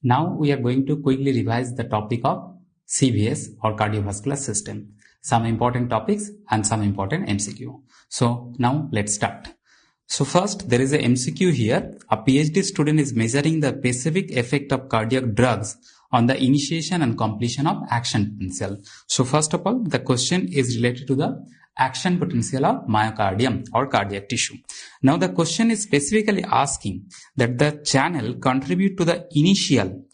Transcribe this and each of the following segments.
Now we are going to quickly revise the topic of CVS or cardiovascular system. Some important topics and some important MCQ. So now let's start. So first there is a MCQ here. A PhD student is measuring the specific effect of cardiac drugs on the initiation and completion of action potential. So first of all, the question is related to the action potential of myocardium or cardiac tissue. Now the question is specifically asking that the channel contribute to the initial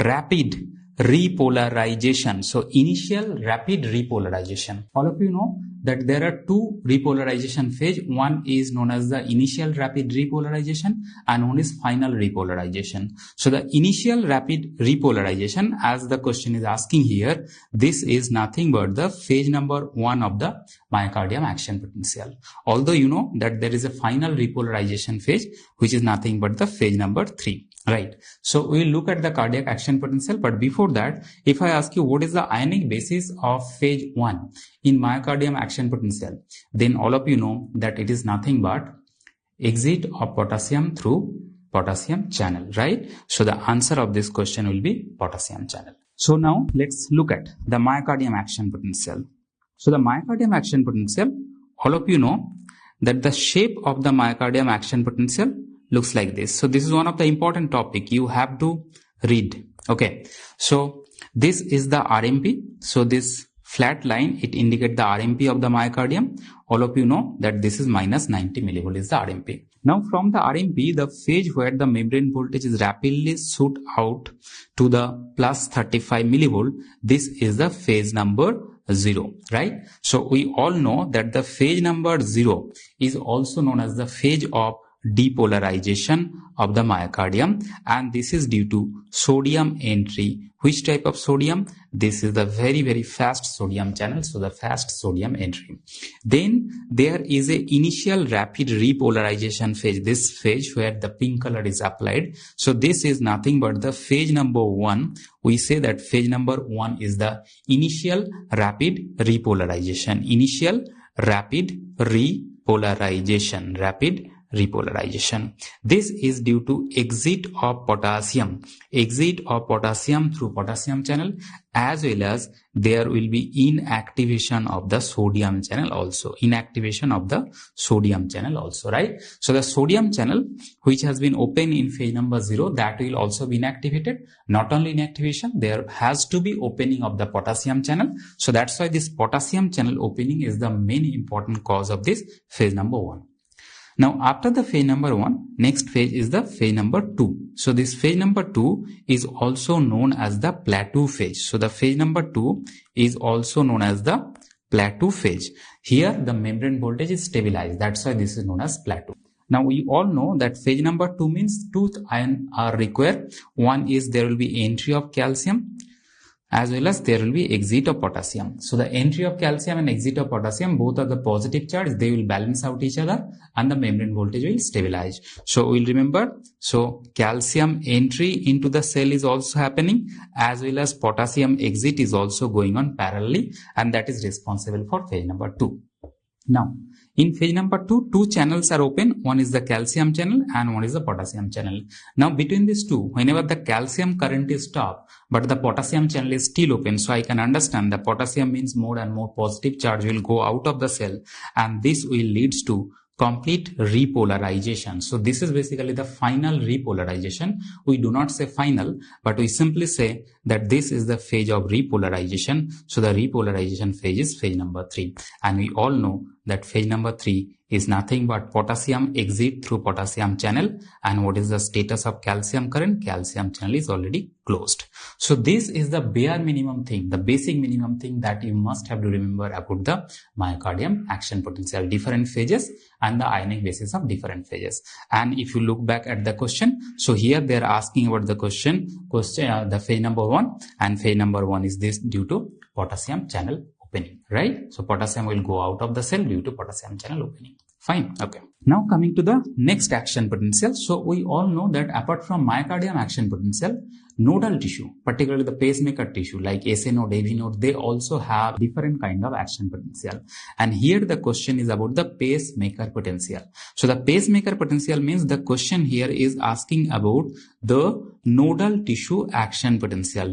rapid repolarization. So initial rapid repolarization. All of you know that there are two repolarization phase. One is known as the initial rapid repolarization and one is final repolarization. So the initial rapid repolarization, as the question is asking here, this is nothing but the phase number 1 of the myocardium action potential. Although you know that there is a final repolarization phase which is nothing but the phase number 3. Right. So we will look at the cardiac action potential. But before that, if I ask you what is the ionic basis of phase 1 in myocardium action potential, then all of you know that it is nothing but exit of potassium through potassium channel. Right. So the answer of this question will be potassium channel. So now let's look at the myocardium action potential. So the myocardium action potential, all of you know that the shape of the myocardium action potential looks like this. So this is one of the important topic you have to read. Okay. So this is the RMP. So this flat line, it indicates the RMP of the myocardium. All of you know that this is minus 90 millivolt is the RMP. Now from the RMP, the phase where the membrane voltage is rapidly shoot out to the plus 35 millivolt, this is the phase number 0, right? So we all know that the phase number 0 is also known as the phase of depolarization of the myocardium, and this is due to sodium entry. Which type of sodium? This is the very fast sodium channel, so the fast sodium entry. Then there is a initial rapid repolarization phase, this phase where the pink color is applied. So this is nothing but the phase number 1. We say that phase number 1 is the initial rapid repolarization. Initial rapid repolarization. This is due to exit of potassium through potassium channel, as well as there will be inactivation of the sodium channel also. Right? So the sodium channel which has been open in phase number 0, that will also be inactivated. Not only inactivation, there has to be opening of the potassium channel. So that's why this potassium channel opening is the main important cause of this phase number 1. Now after the phase number 1, next phase is the phase number 2. So this phase number 2 is also known as the plateau phase. So the phase number 2 is also known as the plateau phase. Here the membrane voltage is stabilized. That's why this is known as plateau. Now we all know that phase number 2 means two ions are required. One is there will be entry of calcium, as well as there will be exit of potassium. So the entry of calcium and exit of potassium, both are the positive charge. They will balance out each other and the membrane voltage will stabilize. So we'll remember, so calcium entry into the cell is also happening, as well as potassium exit is also going on parallelly, and that is responsible for phase number 2. Now, in phase number 2, two channels are open. One is the calcium channel and one is the potassium channel. Now, between these two, whenever the calcium current is stopped, but the potassium channel is still open, so I can understand the potassium means more and more positive charge will go out of the cell, and this will leads to complete repolarization. So this is basically the final repolarization. We do not say final, but we simply say that this is the phase of repolarization. So the repolarization phase is phase number 3. And we all know that phase number 3 is nothing but potassium exit through potassium channel. And what is the status of calcium current? Calcium channel is already closed. So this is the bare minimum thing, the basic minimum thing that you must have to remember about the myocardium action potential, different phases and the ionic basis of different phases. And if you look back at the question, so here they are asking about the the phase number 1, and phase number 1 is this due to potassium channel opening, right? So potassium will go out of the cell due to potassium channel opening. Fine. Okay. Now coming to the next action potential. So we all know that apart from myocardium action potential, nodal tissue, particularly the pacemaker tissue like SA node, AV node, they also have different kind of action potential. And here the question is about the pacemaker potential. So the pacemaker potential means the question here is asking about the nodal tissue action potential,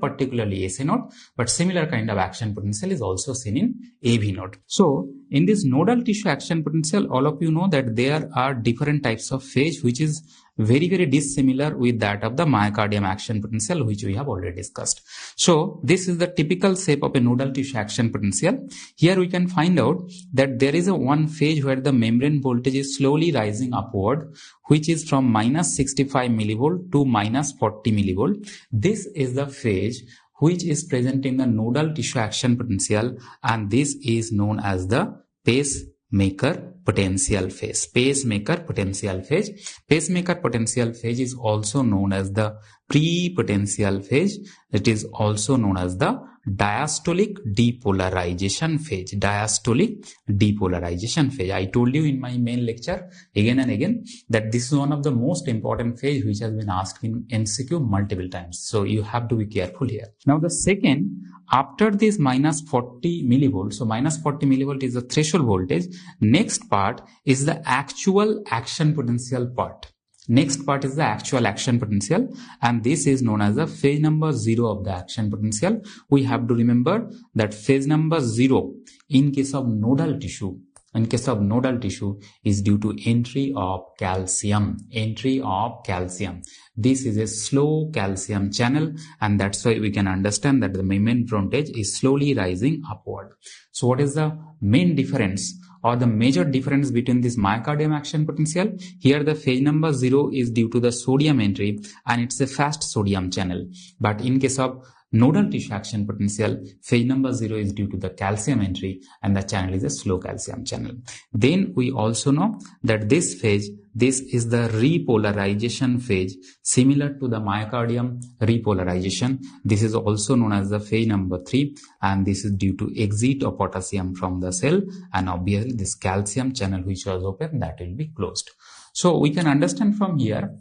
particularly SA node, but similar kind of action potential is also seen in AV node. So in this nodal tissue action potential, all of you know that there are different types of phase which is very, very dissimilar with that of the myocardium action potential, which we have already discussed. So this is the typical shape of a nodal tissue action potential. Here we can find out that there is a one phase where the membrane voltage is slowly rising upward, which is from minus 65 millivolt to minus 40 millivolt. This is the phase which is present in the nodal tissue action potential, and this is known as the pacemaker potential phase. Pacemaker potential phase. Pacemaker potential phase is also known as the pre-potential phase. It is also known as the diastolic depolarization phase. Diastolic depolarization phase. I told you in my main lecture again and again that this is one of the most important phase which has been asked in MCQ multiple times. So you have to be careful here. Now the second, after this minus 40 millivolt, so minus 40 millivolt is the threshold voltage. Next part is the actual action potential part. Next part is the actual action potential, and this is known as the phase number 0 of the action potential. We have to remember that phase number 0 in case of nodal tissue, is due to entry of calcium. This is a slow calcium channel, and that's why we can understand that the membrane voltage is slowly rising upward. So what is the main difference or the major difference between this myocardium action potential? Here the phase number 0 is due to the sodium entry and it's a fast sodium channel. But in case of nodal tissue action potential, phase number 0 is due to the calcium entry and the channel is a slow calcium channel. Then we also know that this phase, this is the repolarization phase, similar to the myocardium repolarization. This is also known as the phase number 3, and this is due to exit of potassium from the cell, and obviously this calcium channel which was open, that will be closed. So we can understand from here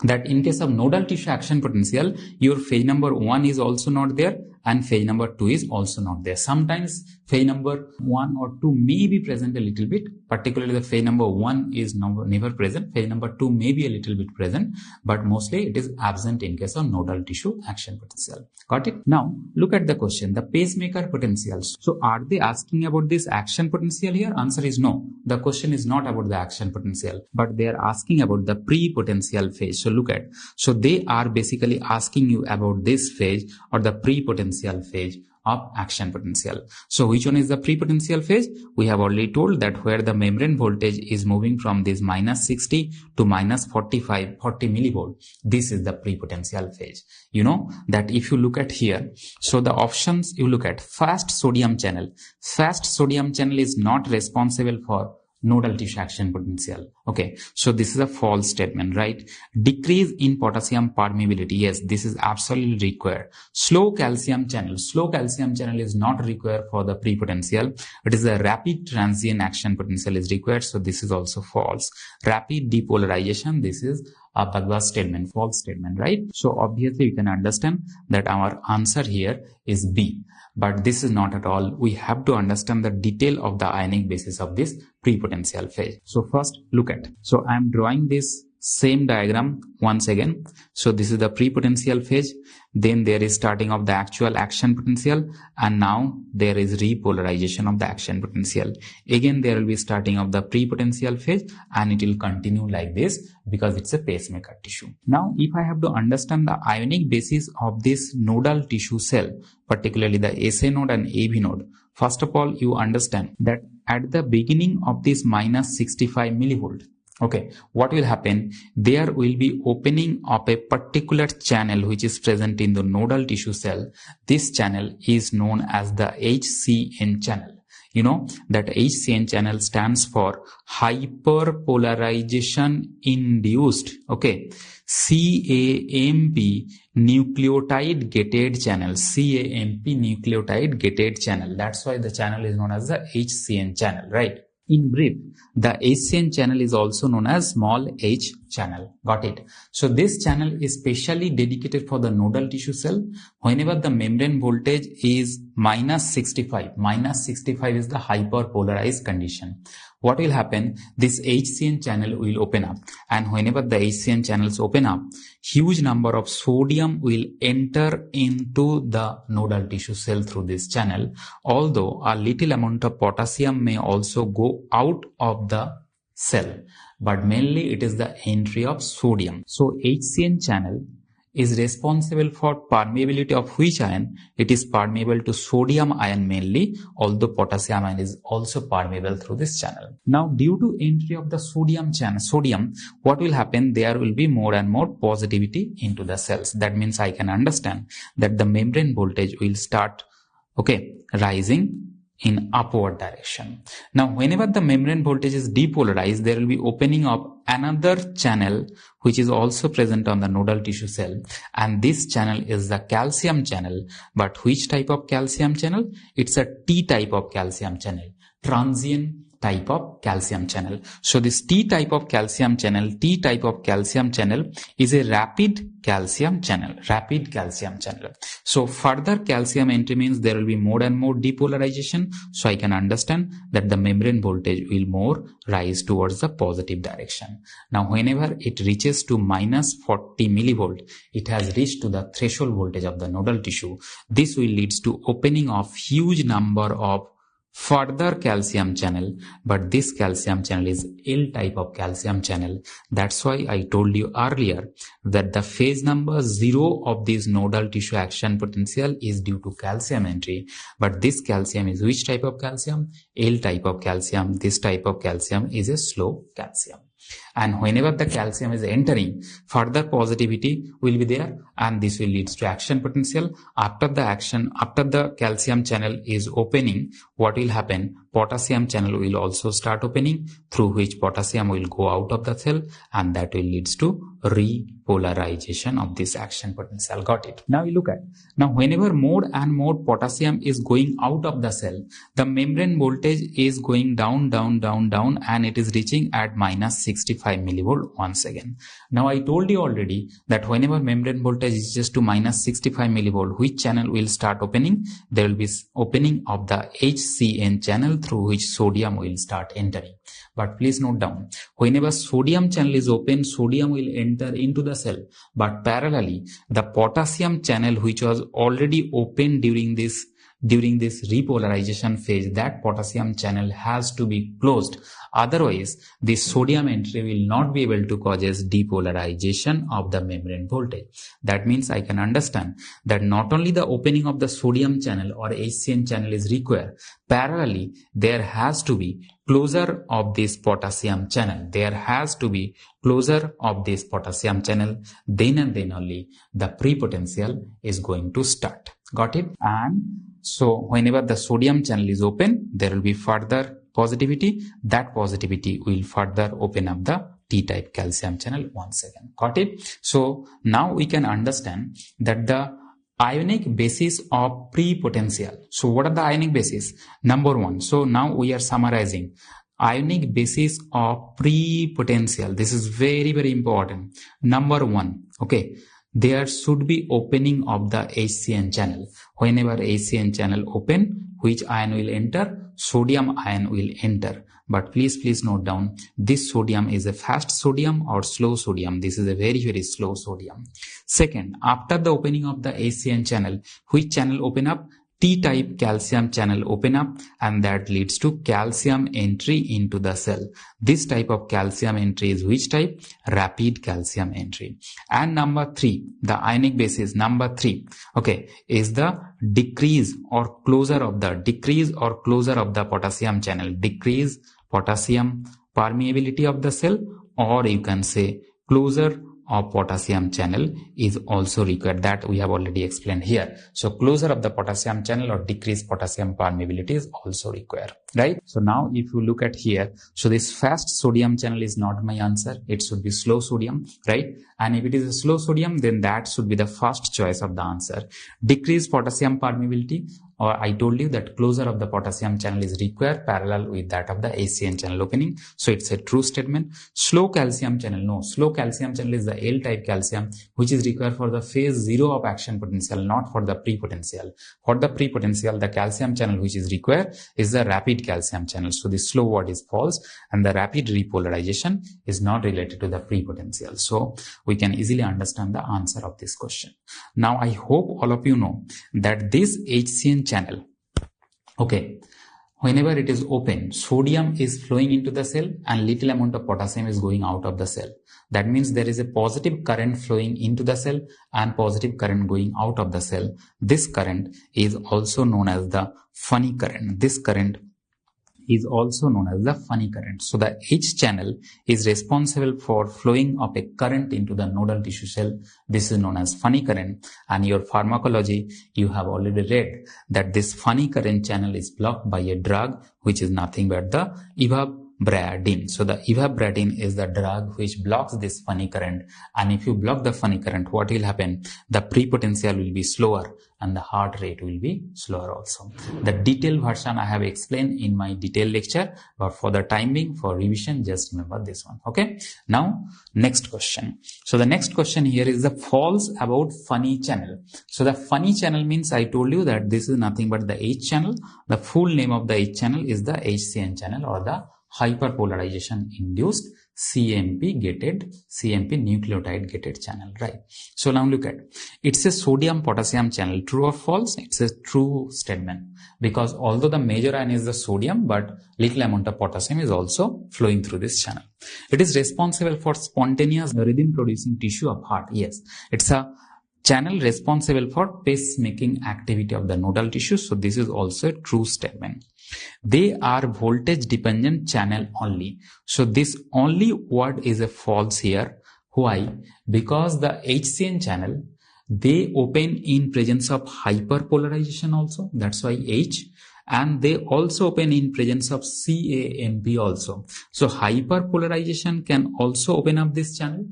that in case of nodal tissue action potential, your phase number 1 is also not there and phase number 2 is also not there. Sometimes phase number 1 or 2 may be present a little bit, particularly the phase number 1 is never present, phase number 2 may be a little bit present, but mostly it is absent in case of nodal tissue action potential. Got it? Now look at the question, the pacemaker potentials. So are they asking about this action potential here? Answer is no. The question is not about the action potential, but they are asking about the pre-potential phase. So look at, so they are basically asking you about this phase or the pre-potential phase of action potential. So which one is the pre-potential phase? We have already told that where the membrane voltage is moving from this minus 60 to minus 40 millivolt, this is the pre-potential phase. You know that if you look at here, so the options you look at, fast sodium channel. Fast sodium channel is not responsible for nodal tissue action potential. Okay, so this is a false statement, right? Decrease in potassium permeability. Yes, this is absolutely required. Slow calcium channel is not required for the pre-potential. It is a rapid transient action potential is required. So this is also false. Rapid depolarization, this is a bagwas statement, false statement, right? So obviously you can understand that our answer here is B. But this is not at all. We have to understand the detail of the ionic basis of this pre-potential phase. So first look at, so I am drawing this same diagram once again. So this is the pre-potential phase, then there is starting of the actual action potential, and now there is repolarization of the action potential. Again there will be starting of the pre-potential phase, and it will continue like this because it's a pacemaker tissue. Now if I have to understand the ionic basis of this nodal tissue cell, particularly the SA node and AV node, first of all you understand that at the beginning of this minus 65 millivolt, okay, what will happen? There will be opening of a particular channel which is present in the nodal tissue cell. This channel is known as the HCN channel. You know that HCN channel stands for hyperpolarization induced, okay, CAMP nucleotide gated channel. CAMP nucleotide gated channel. That's why the channel is known as the HCN channel, right? In brief, the HCN channel is also known as small h channel. Got it? So this channel is specially dedicated for the nodal tissue cell. Whenever the membrane voltage is minus 65 is the hyperpolarized condition. What will happen? This HCN channel will open up, and whenever the HCN channels open up, huge number of sodium will enter into the nodal tissue cell through this channel, although a little amount of potassium may also go out of the cell, but mainly it is the entry of sodium. So HCN channel is responsible for permeability of which ion? It is permeable to sodium ion mainly, although potassium ion is also permeable through this channel. Now, due to entry of the sodium, what will happen? There will be more and more positivity into the cells. That means I can understand that the membrane voltage will start, rising in upward direction. Now, whenever the membrane voltage is depolarized, there will be opening of another channel which is also present on the nodal tissue cell, and this channel is the calcium channel. But which type of calcium channel? It's a T type of calcium channel, transient type of calcium channel. So this T type of calcium channel is a rapid calcium channel. So further calcium entry means there will be more and more depolarization. So I can understand that the membrane voltage will more rise towards the positive direction. Now whenever it reaches to minus 40 millivolt, it has reached to the threshold voltage of the nodal tissue. This will lead to opening of huge number of further calcium channel, but this calcium channel is L type of calcium channel. That's why I told you earlier that the phase number 0 of this nodal tissue action potential is due to calcium entry, but this calcium is which type of calcium? L type of calcium. This type of calcium is a slow calcium. And whenever the calcium is entering, further positivity will be there, and this will lead to action potential. After the calcium channel is opening, what will happen? Potassium channel will also start opening, through which potassium will go out of the cell, and that will lead to repolarization of this action potential. Got it? Now you look at, whenever more and more potassium is going out of the cell, the membrane voltage is going down, and it is reaching at minus 65 millivolt once again. Now I told you already that whenever membrane voltage is just to minus 65 millivolt, which channel will start opening? There will be opening of the HCN channel through which sodium will start entering. But please note down, whenever sodium channel is open, sodium will enter into the cell. But parallelly, the potassium channel which was already open during this repolarization phase, that potassium channel has to be closed. Otherwise, the sodium entry will not be able to cause depolarization of the membrane voltage. That means I can understand that not only the opening of the sodium channel or HCN channel is required, parallelly there has to be closure of this potassium channel. Then and then only the prepotential is going to start. Got it? And so whenever the sodium channel is open, there will be further positivity. That positivity will further open up the T-type calcium channel once again. Got it? So now we can understand that the ionic basis of prepotential. So what are the ionic basis? Number one. So now we are summarizing. Ionic basis of prepotential. This is very, very important. Number one. There should be opening of the HCN channel. Whenever HCN channel open, which ion will enter? Sodium ion will enter. But please note down, this sodium is a fast sodium or slow sodium. This is a very, very slow sodium. Second, after the opening of the HCN channel, which channel open up? T-type calcium channel open up, and that leads to calcium entry into the cell. This type of calcium entry is which type? Rapid calcium entry. And number three, the ionic basis number three, is the decrease or closure of the potassium channel. Decrease potassium permeability of the cell, or you can say closure of potassium channel is also required. That we have already explained here. So closure of the potassium channel or decreased potassium permeability is also required, right? So now if you look at here, so this fast sodium channel is not my answer. It should be slow sodium, right? And if it is a slow sodium, then that should be the first choice of the answer. Decreased potassium permeability, or I told you that closure of the potassium channel is required parallel with that of the HCN channel opening. So it's a true statement. Slow calcium channel, no. Slow calcium channel is the L-type calcium, which is required for the phase 0 of action potential, not for the pre-potential. For the pre-potential, the calcium channel which is required is the rapid calcium channel. So the slow word is false, and the rapid repolarization is not related to the pre-potential. So we can easily understand the answer of this question. Now I hope all of you know that this HCN channel, okay, whenever it is open, sodium is flowing into the cell and little amount of potassium is going out of the cell. That means there is a positive current flowing into the cell and positive current going out of the cell. This current is also known as the funny current. This current is also known as the funny current. So the H channel is responsible for flowing of a current into the nodal tissue cell. This is known as funny current, and your pharmacology, you have already read that this funny current channel is blocked by a drug which is nothing but the ivabradine. So the ivabradine is the drug which blocks this funny current, and if you block the funny current, what will happen? The prepotential will be slower and the heart rate will be slower also. The detailed version I have explained in my detailed lecture, but for the time being, for revision, just remember this one. Okay. Now, next question. So the next question here is the false about funny channel. So the funny channel means I told you that this is nothing but the H channel. The full name of the H channel is the HCN channel, or the hyperpolarization induced CMP nucleotide gated channel, right? So now look at, it's a sodium potassium channel. True or false? It's a true statement, because although the major ion is the sodium, but little amount of potassium is also flowing through this channel. It is responsible for spontaneous rhythm producing tissue of heart. Yes, it's a channel responsible for pacemaking activity of the nodal tissue. So this is also a true statement. They are voltage dependent channel only. So this only word is a false here. Why? Because the HCN channel, they open in presence of hyperpolarization also. That's why H. And they also open in presence of CAMP also. So hyperpolarization can also open up this channel,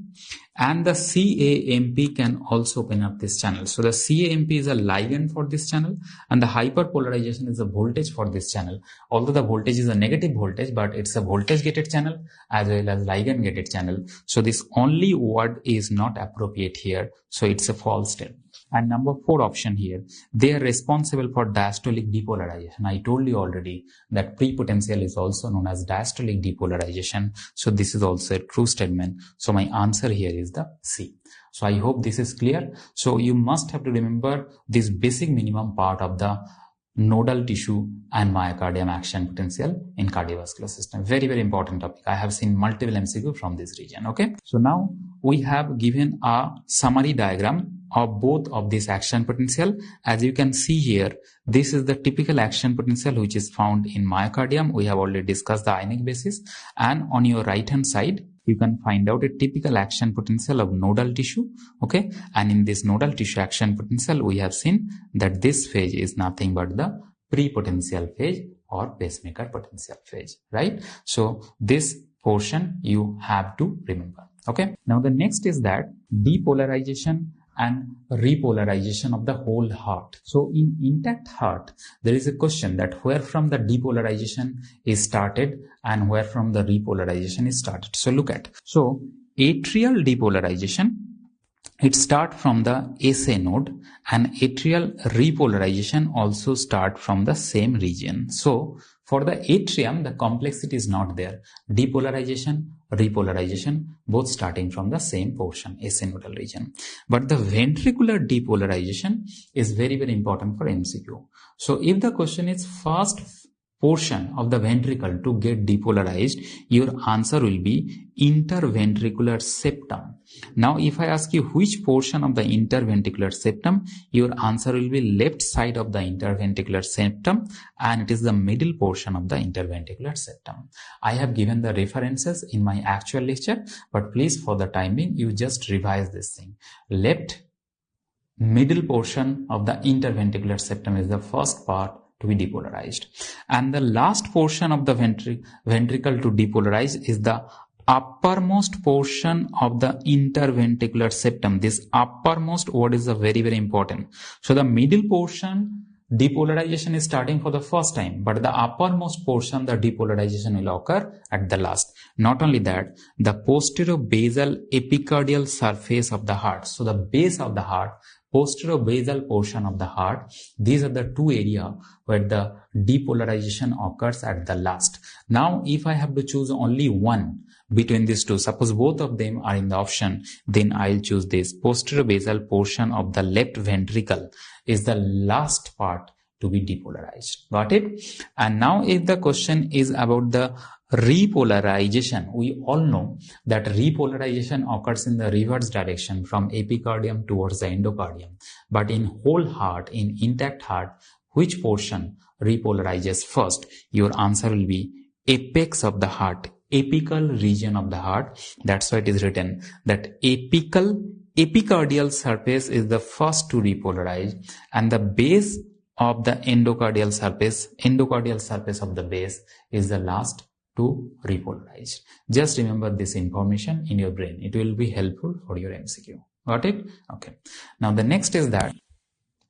and the CAMP can also open up this channel. So the CAMP is a ligand for this channel, and the hyperpolarization is a voltage for this channel. Although the voltage is a negative voltage, but it's a voltage gated channel as well as ligand gated channel. So this only word is not appropriate here. So it's a false statement. And number 4 option here, they are responsible for diastolic depolarization. I told you already that prepotential is also known as diastolic depolarization. So this is also a true statement. So my answer here is the C. So I hope this is clear. So you must have to remember this basic minimum part of the nodal tissue and myocardium action potential in cardiovascular system. Very, very important topic. I have seen multiple MCQ from this region. Okay. So now we have given a summary diagram of both of this action potential. As you can see here, this is the typical action potential which is found in myocardium. We have already discussed the ionic basis, and on your right hand side you can find out a typical action potential of nodal tissue. Okay, and in this nodal tissue action potential, we have seen that this phase is nothing but the prepotential phase or pacemaker potential phase, right? So this portion you have to remember. Okay, now the next is that depolarization and repolarization of the whole heart. So in intact heart, there is a question that where from the depolarization is started and where from the repolarization is started. So look at, so atrial depolarization, it start from the SA node, and atrial repolarization also start from the same region. So for the atrium, the complexity is not there. Depolarization, repolarization, both starting from the same portion, SA nodal region. But the ventricular depolarization is very, very important for MCQ. So if the question is first portion of the ventricle to get depolarized, your answer will be interventricular septum. Now, if I ask you which portion of the interventricular septum, your answer will be left side of the interventricular septum, and it is the middle portion of the interventricular septum. I have given the references in my actual lecture, but please, for the time being, you just revise this thing. Left middle portion of the interventricular septum is the first part to be depolarized, and the last portion of the ventricle to depolarize is the uppermost portion of the interventricular septum. This uppermost word is a very, very important. So the middle portion depolarization is starting for the first time, but the uppermost portion, the depolarization will occur at the last. Not only that, the posterior basal epicardial surface of the heart. So the base of the heart, posterior basal portion of the heart, these are the two areas where the depolarization occurs at the last. Now, if I have to choose only one between these two, suppose both of them are in the option, then I'll choose this. Posterior basal portion of the left ventricle is the last part to be depolarized. Got it? And now if the question is about the repolarization, we all know that repolarization occurs in the reverse direction from epicardium towards the endocardium. But in whole heart, in intact heart, which portion repolarizes first? Your answer will be apex of the heart, apical region of the heart. That's why it is written that epicardial surface is the first to repolarize, and the base of the endocardial surface of the base is the last to repolarize. Just remember this information in your brain. It will be helpful for your MCQ. Got it? Okay. Now the next is that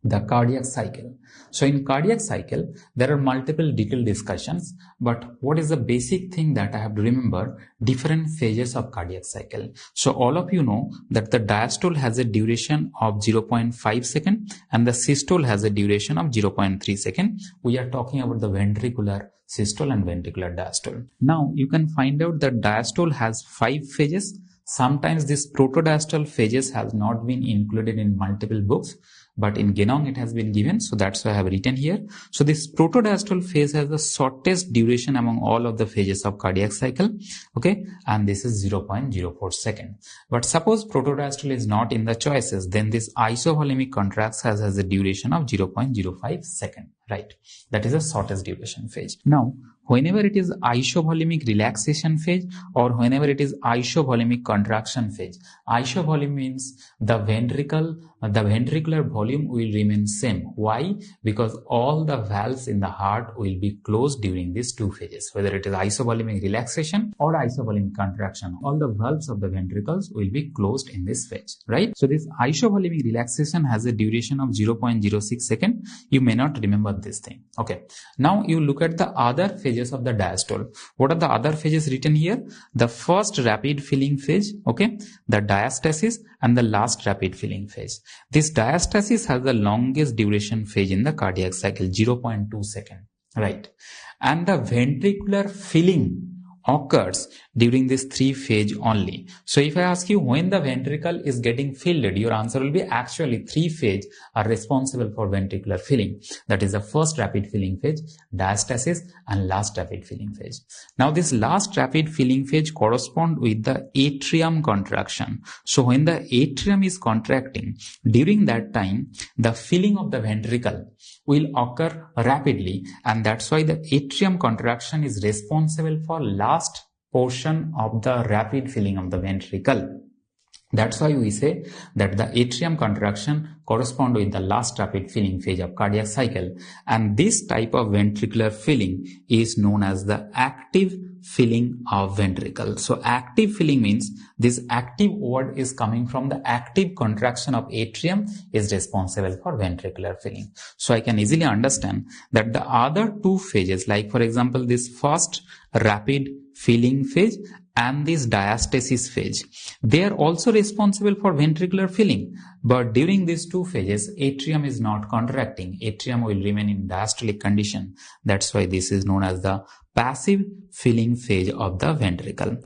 the cardiac cycle. So in cardiac cycle, there are multiple detailed discussions, but what is the basic thing that I have to remember? Different phases of cardiac cycle. So all of you know that the diastole has a duration of 0.5 second and the systole has a duration of 0.3 second. We are talking about the ventricular systole and ventricular diastole. Now you can find out that diastole has 5 phases. Sometimes this protodiastole phases has not been included in multiple books, but in Genong it has been given, so that's why I have written here. So this protodiastole phase has the shortest duration among all of the phases of cardiac cycle, okay, and this is 0.04 second. But suppose protodiastole is not in the choices, then this isovolemic contraction has a duration of 0.05 second, right? That is the shortest duration phase. Now, whenever it is isovolemic relaxation phase or whenever it is isovolemic contraction phase, isovolume means the ventricular volume will remain same. Why? Because all the valves in the heart will be closed during these two phases, whether it is isovolemic relaxation or isovolemic contraction. All the valves of the ventricles will be closed in this phase, right? So this isovolemic relaxation has a duration of 0.06 second. You may not remember this thing. Okay. Now you look at the other phases of the diastole. What are the other phases written here? The first rapid filling phase, okay, the diastasis, and the last rapid filling phase. This diastasis has the longest duration phase in the cardiac cycle, 0.2 second, right? And the ventricular filling occurs during this 3 phase only. So if I ask you when the ventricle is getting filled, your answer will be actually 3 phase are responsible for ventricular filling. That is the first rapid filling phase, diastasis, and last rapid filling phase. Now this last rapid filling phase corresponds with the atrium contraction. So when the atrium is contracting, during that time, the filling of the ventricle will occur rapidly, and that's why the atrium contraction is responsible for last portion of the rapid filling of the ventricle. That's why we say that the atrium contraction corresponds with the last rapid filling phase of cardiac cycle, and this type of ventricular filling is known as the active filling of ventricle. So active filling means this active word is coming from the active contraction of atrium is responsible for ventricular filling. So I can easily understand that the other 2 phases, like for example this first rapid filling phase and this diastasis phase, they are also responsible for ventricular filling, but during these 2 phases atrium is not contracting. Atrium will remain in diastolic condition. That's why this is known as the passive filling phase of the ventricle.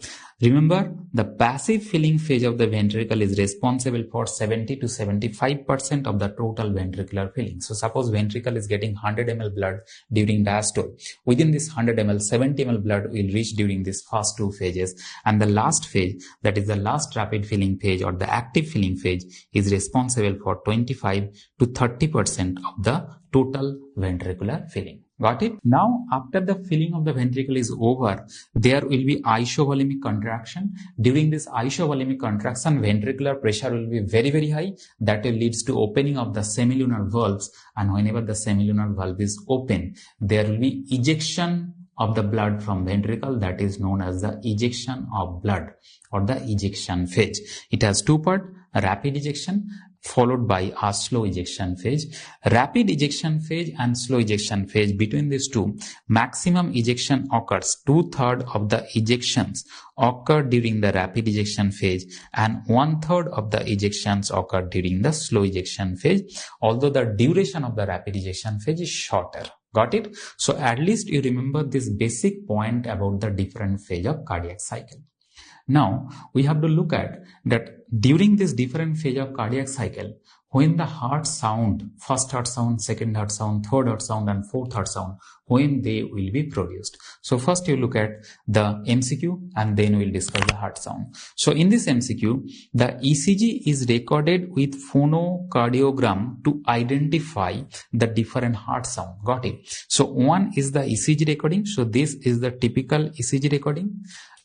Remember, the passive filling phase of the ventricle is responsible for 70 to 75% of the total ventricular filling. So suppose ventricle is getting 100 ml blood during diastole. Within this 100 ml, 70 ml blood will reach during these first 2 phases. And the last phase, that is the last rapid filling phase or the active filling phase, is responsible for 25 to 30% of the total ventricular filling. Got it? Now, after the filling of the ventricle is over, there will be isovolemic contraction. During this isovolemic contraction, ventricular pressure will be very, very high. That will lead to opening of the semilunar valves. And whenever the semilunar valve is open, there will be ejection of the blood from ventricle. That is known as the ejection of blood or the ejection phase. It has 2 parts, rapid ejection. followed by a slow ejection phase. Rapid ejection phase and slow ejection phase, between these two, maximum ejection occurs. 2/3 of the ejections occur during the rapid ejection phase and 1/3 of the ejections occur during the slow ejection phase, although the duration of the rapid ejection phase is shorter. Got it? So at least you remember this basic point about the different phase of cardiac cycle. Now we have to look at that during this different phase of cardiac cycle, when the heart sound, first heart sound, second heart sound, third heart sound and fourth heart sound, when they will be produced. So first you look at the MCQ and then we'll discuss the heart sound. So in this MCQ, the ECG is recorded with phonocardiogram to identify the different heart sound. Got it? So one is the ECG recording. So this is the typical ECG recording.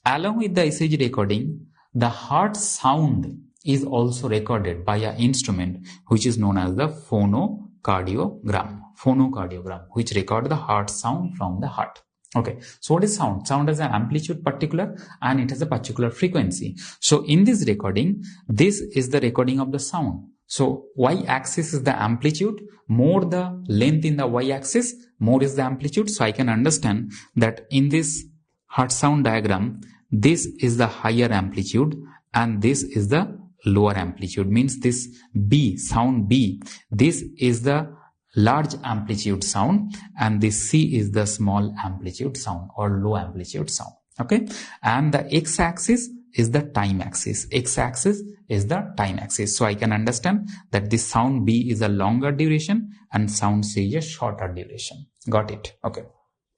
Along with the ECG recording, the heart sound is also recorded by an instrument which is known as the phonocardiogram. Phonocardiogram, which record the heart sound from the heart. Okay, so what is sound? Sound has an amplitude particular and it has a particular frequency. So in this recording, this is the recording of the sound. So y-axis is the amplitude. More the length in the y-axis, more is the amplitude. So I can understand that in this heart sound diagram, this is the higher amplitude and this is the lower amplitude. Means this B, sound B, this is the large amplitude sound and this C is the small amplitude sound or low amplitude sound. Okay, and the x-axis is the time axis. X-axis is the time axis. So I can understand that this sound B is a longer duration and sound C is a shorter duration. Got it? Okay.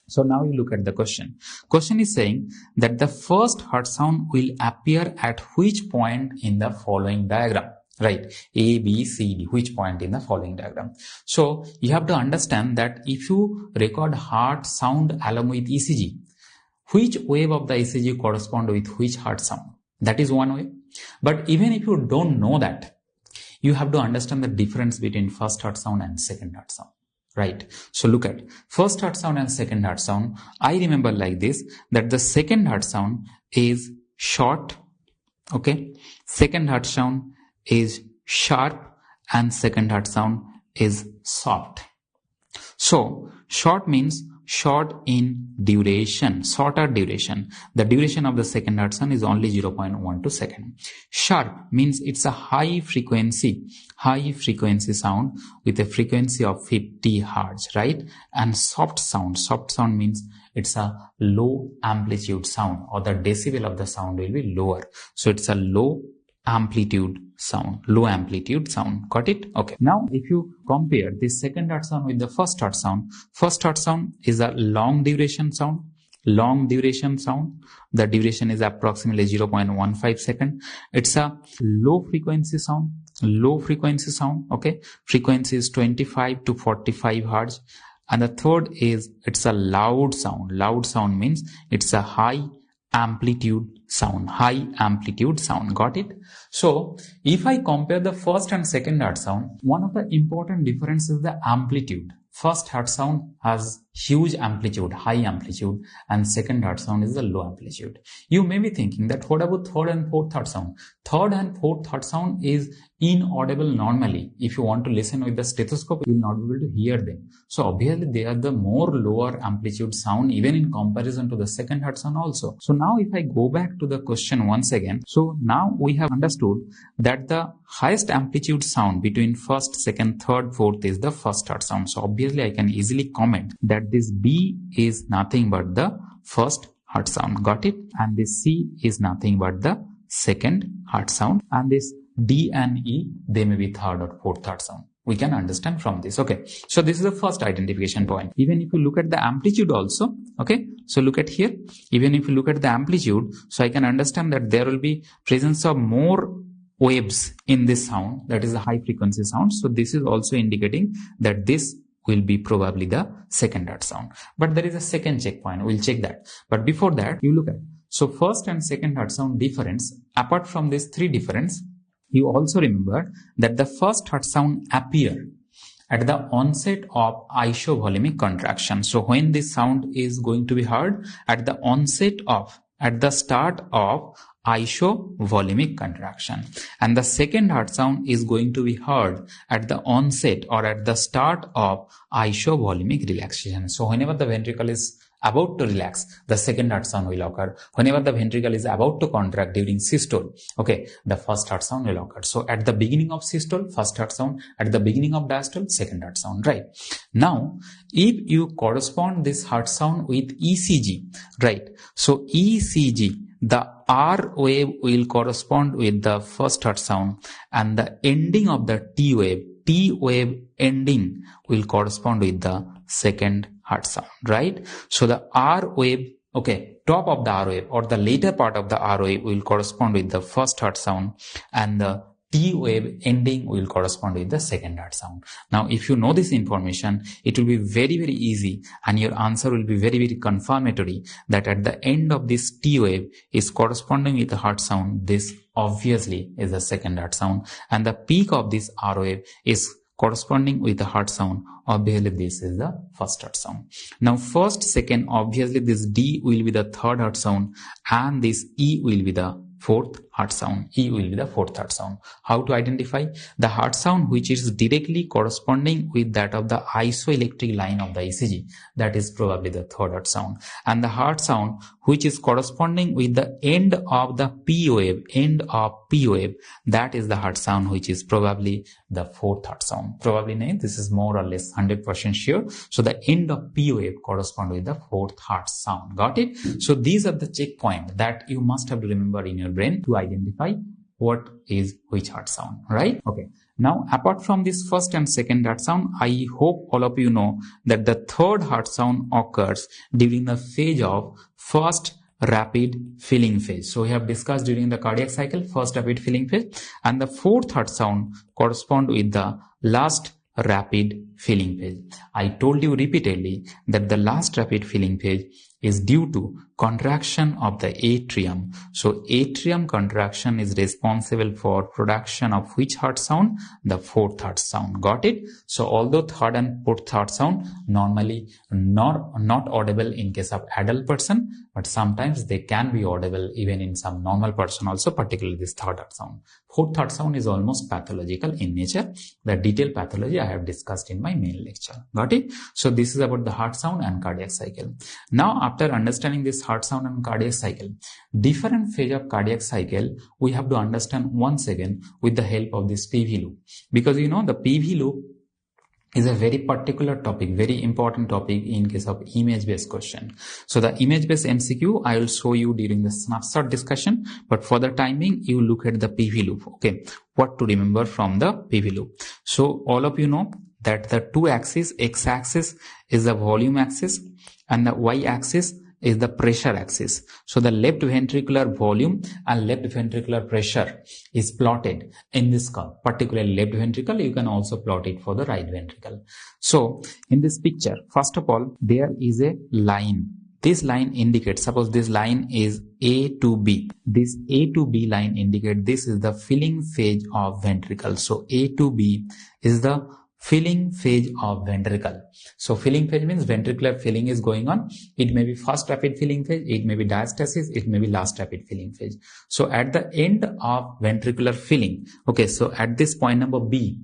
So now you look at the question. Question is saying that the first heart sound will appear at which point in the following diagram? Right? A, B, C, D. Which point in the following diagram? So you have to understand that if you record heart sound along with ECG, which wave of the ECG correspond with which heart sound? That is one way. But even if you don't know that, you have to understand the difference between first heart sound and second heart sound. Right. So look at first heart sound and second heart sound. I remember like this, that the second heart sound is short. Okay. Second heart sound is sharp and second heart sound is soft. So short means short in duration, shorter duration. The duration of the second heart sound is only 0.12 seconds. Sharp means it's a high frequency sound with a frequency of 50 hertz, right? And soft sound means it's a low amplitude sound, or the decibel of the sound will be lower. So it's a low amplitude sound. Got it? Okay. Now if you compare this second heart sound with the first heart sound is a long duration sound. The duration is approximately 0.15 seconds. It's a low frequency sound. Okay. Frequency is 25 to 45 hertz. And the third is it's a loud sound. Loud sound means it's a high amplitude sound. Got it? So if I compare the first and second heart sound, one of the important differences is the amplitude. First heart sound has huge amplitude, high amplitude, and second heart sound is the low amplitude. You may be thinking that what about third and fourth heart sound? Third and fourth heart sound is inaudible normally. If you want to listen with the stethoscope, you will not be able to hear them. So obviously they are the more lower amplitude sound even in comparison to the second heart sound also. So now if I go back to the question once again, so now we have understood that the highest amplitude sound between first, second, third, fourth is the first heart sound. So obviously I can easily comment that this B is nothing but the first heart sound. Got it? And this C is nothing but the second heart sound. And this D and E, they may be third or fourth heart sound. We can understand from this. Okay. So this is the first identification point. Even if you look at the amplitude also, okay. So look at here. Even if you look at the amplitude, so I can understand that there will be presence of more waves in this sound. That is a high frequency sound. So this is also indicating that this will be probably the second heart sound. But there is a second checkpoint. We'll check that. But before that, you look at. So first and second heart sound difference. Apart from these three difference, you also remember that the first heart sound appear at the onset of isovolumic contraction. So when this sound is going to be heard at the onset of, at the start of isovolumic contraction. And the second heart sound is going to be heard at the onset or at the start of isovolumic relaxation. So whenever the ventricle is about to relax, the second heart sound will occur. Whenever the ventricle is about to contract during systole, okay, the first heart sound will occur. So at the beginning of systole, first heart sound; at the beginning of diastole, second heart sound, right? Now, if you correspond this heart sound with ECG, right? So ECG, the R wave will correspond with the first heart sound, and the ending of the T wave ending will correspond with the second heart sound, right? So the R wave, okay, top of the R wave or the later part of the R wave will correspond with the first heart sound, and the T wave ending will correspond with the second heart sound. Now, if you know this information, it will be very, very easy, and your answer will be very, very confirmatory that at the end of this T wave is corresponding with the heart sound. This obviously is the second heart sound, and the peak of this R wave is corresponding with the heart sound. Obviously, this is the first heart sound. Now, first, second, obviously this D will be the third heart sound, and this E will be the fourth heart sound. E will be the fourth heart sound. How to identify? The heart sound which is directly corresponding with that of the isoelectric line of the ECG, that is probably the third heart sound. And the heart sound which is corresponding with the end of the P wave, that is the heart sound which is probably the fourth heart sound. Probably named, this is more or less 100% sure. So the end of P wave correspond with the fourth heart sound. Got it? So these are the checkpoints that you must have to remember in your brain to identify what is which heart sound, right? Okay. Now, apart from this first and second heart sound, I hope all of you know that the third heart sound occurs during the phase of first rapid filling phase. So we have discussed during the cardiac cycle, first rapid filling phase, and the fourth heart sound correspond with the last rapid filling phase. I told you repeatedly that the last rapid filling phase is due to contraction of the atrium. So atrium contraction is responsible for production of which heart sound? The fourth heart sound. Got it? So although third and fourth heart sound normally not audible in case of adult person, but sometimes they can be audible even in some normal person also, particularly this third heart sound. Fourth heart sound is almost pathological in nature. The detailed pathology I have discussed in my main lecture. Got it? So this is about the heart sound and cardiac cycle. Now, after understanding this heart sound and cardiac cycle, different phase of cardiac cycle we have to understand once again with the help of this PV loop. Because you know the PV loop is a very particular topic, very important topic in case of image-based question. So the image-based MCQ I will show you during the snapshot discussion, but for the timing you look at the PV loop. Okay, what to remember from the PV loop? So all of you know that the two axes, x-axis is the volume axis and the y-axis is the pressure axis. So the left ventricular volume and left ventricular pressure is plotted in this curve, particularly left ventricle. You can also plot it for the right ventricle. So in this picture, first of all, there is a line. This line indicates, suppose this line is A to B. This A to B line indicates this is the filling phase of ventricle. So A to B is the filling phase of ventricle. So filling phase means ventricular filling is going on. It may be first rapid filling phase, it may be diastasis, it may be last rapid filling phase. So at the end of ventricular filling, okay, so at this point number B,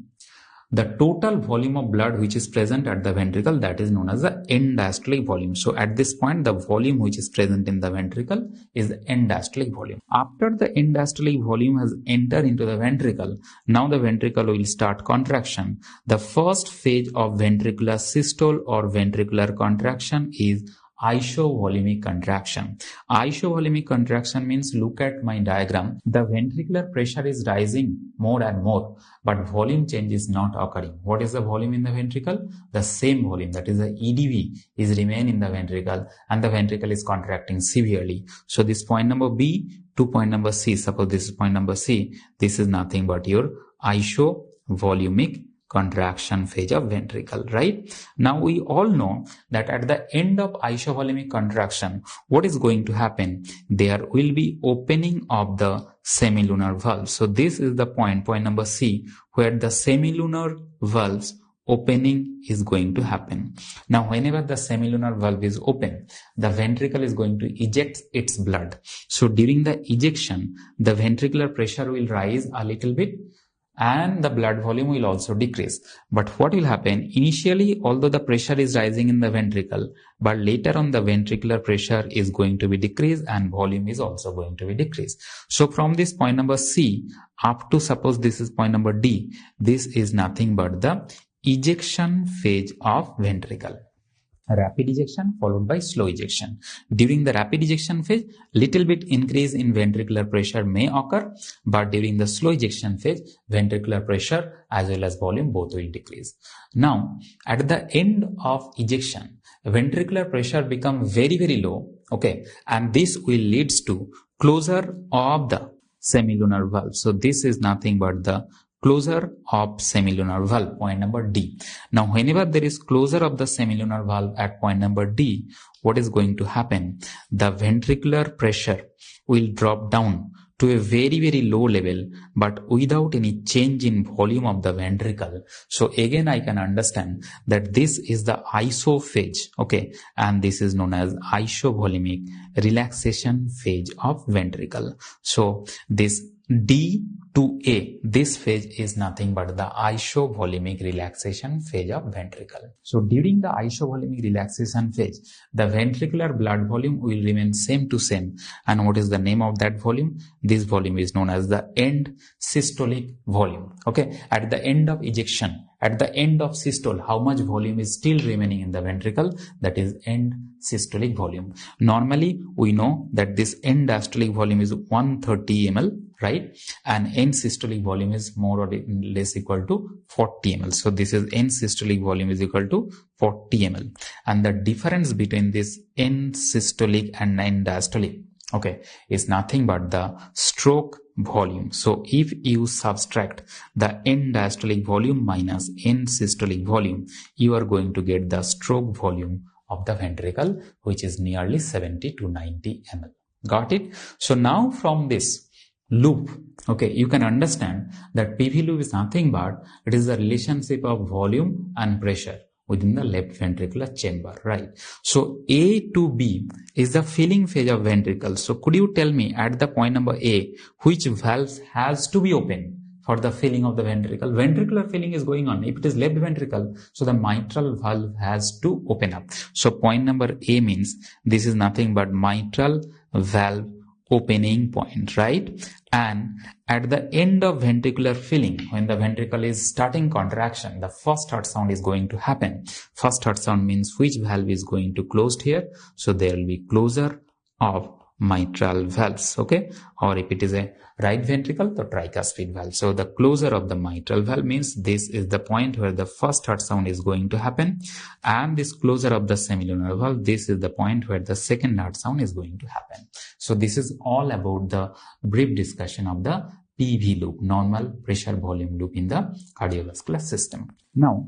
the total volume of blood which is present at the ventricle, that is known as the end diastolic volume. So at this point, the volume which is present in the ventricle is the end diastolic volume. After the end diastolic volume has entered into the ventricle, now the ventricle will start contraction. The first phase of ventricular systole or ventricular contraction is isovolumic contraction. Isovolumic contraction means, look at my diagram, the ventricular pressure is rising more and more, but volume change is not occurring. What is the volume in the ventricle? The same volume, that is the EDV, is remain in the ventricle, and the ventricle is contracting severely. So this point number B to point number C, suppose this is point number C, this is nothing but your isovolumic contraction phase of ventricle, right? Now we all know that at the end of isovolumic contraction, what is going to happen? There will be opening of the semilunar valve. So this is the point number C, where the semilunar valves opening is going to happen. Now, whenever the semilunar valve is open, the ventricle is going to eject its blood. So during the ejection, the ventricular pressure will rise a little bit and the blood volume will also decrease. But what will happen? Initially, although the pressure is rising in the ventricle, but later on the ventricular pressure is going to be decreased and volume is also going to be decreased. So from this point number C up to, suppose this is point number D, this is nothing but the ejection phase of ventricle. Rapid ejection followed by slow ejection. During the rapid ejection phase, little bit increase in ventricular pressure may occur, but during the slow ejection phase, ventricular pressure as well as volume both will decrease. Now, at the end of ejection, ventricular pressure become very, very low, okay, and this will leads to closure of the semilunar valve. So this is nothing but the closure of semilunar valve, point number D. Now, whenever there is closure of the semilunar valve at point number D, what is going to happen? The ventricular pressure will drop down to a very, very low level, but without any change in volume of the ventricle. So again, I can understand that this is the iso phase, okay, and this is known as isovolumic relaxation phase of ventricle. So this D to A, this phase is nothing but the isovolumic relaxation phase of ventricle. So during the isovolumic relaxation phase, the ventricular blood volume will remain same to same. And what is the name of that volume? This volume is known as the end systolic volume. Okay, at the end of ejection, at the end of systole, how much volume is still remaining in the ventricle? That is end systolic volume. Normally, we know that this end diastolic volume is 130 ml, right? And end systolic volume is more or less equal to 40 ml. So this is end systolic volume is equal to 40 ml. And the difference between this end systolic and end diastolic, okay, is nothing but the stroke volume. So if you subtract the end diastolic volume minus end systolic volume, you are going to get the stroke volume of the ventricle, which is nearly 70 to 90 ml. Got it? So now from this loop, okay, you can understand that PV loop is nothing but it is the relationship of volume and pressure within the left ventricular chamber, right? So A to B is the filling phase of ventricle. So could you tell me at the point number A, which valves has to be open for the filling of the ventricle? Ventricular filling is going on. If it is left ventricle, so the mitral valve has to open up. So point number A means this is nothing but mitral valve opening point, right? And at the end of ventricular filling, when the ventricle is starting contraction, the first heart sound is going to happen. First heart sound means which valve is going to close here. So there will be closure of mitral valves, okay? Or if it is a right ventricle, the tricuspid valve. So the closure of the mitral valve means this is the point where the first heart sound is going to happen. And this closure of the semilunar valve, this is the point where the second heart sound is going to happen. So this is all about the brief discussion of the PV loop, normal pressure volume loop in the cardiovascular system. Now,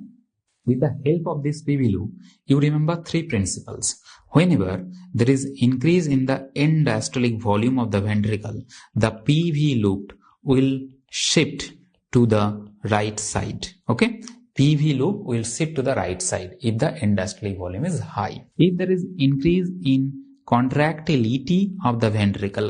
with the help of this PV loop, you remember three principles. Whenever there is increase in the end diastolic volume of the ventricle, the PV loop will shift to the right side. Okay? PV loop will shift to the right side if the end diastolic volume is high. If there is increase in contractility of the ventricle,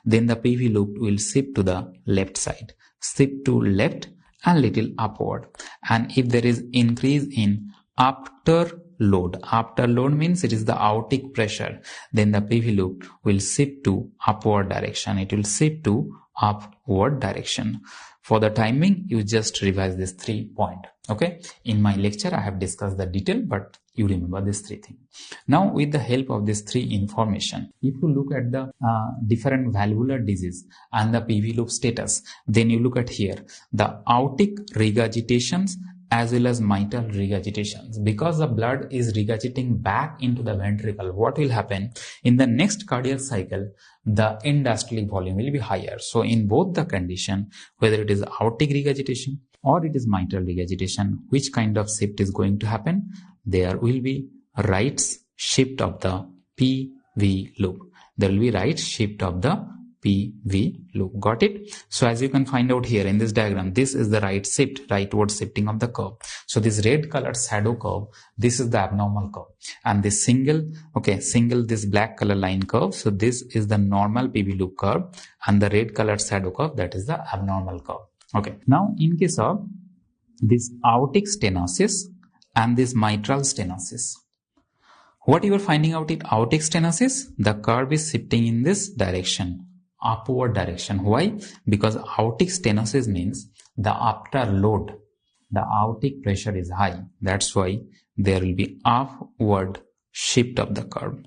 then the PV loop will shift to the left side. Shift to left and little upward. And if there is increase in afterload means it is the aortic pressure, then the PV loop will shift to upward direction. It will shift to upward direction. For the timing, you just revise these 3 points. Okay. In my lecture, I have discussed the detail, but you remember these 3 things. Now, with the help of these 3 information, if you look at the different valvular disease and the PV loop status, then you look at here, the aortic regurgitations as well as mitral regurgitations. Because the blood is regurgitating back into the ventricle, what will happen? In the next cardiac cycle, the end diastolic volume will be higher. So in both the condition, whether it is aortic regurgitation or it is mitral regurgitation, which kind of shift is going to happen? There will be right shift of the PV loop. There will be right shift of the PV loop. Got it? So as you can find out here in this diagram, this is the rightward shifting of the curve. So this red colored shadow curve, this is the abnormal curve. And this single, this black color line curve. So this is the normal PV loop curve, and the red colored shadow curve, that is the abnormal curve. Okay. Now in case of this aortic stenosis and this mitral stenosis, what you are finding out in aortic stenosis, the curve is shifting in this direction, upward direction. Why? Because aortic stenosis means the after load, the aortic pressure is high. That's why there will be upward shift of the curve.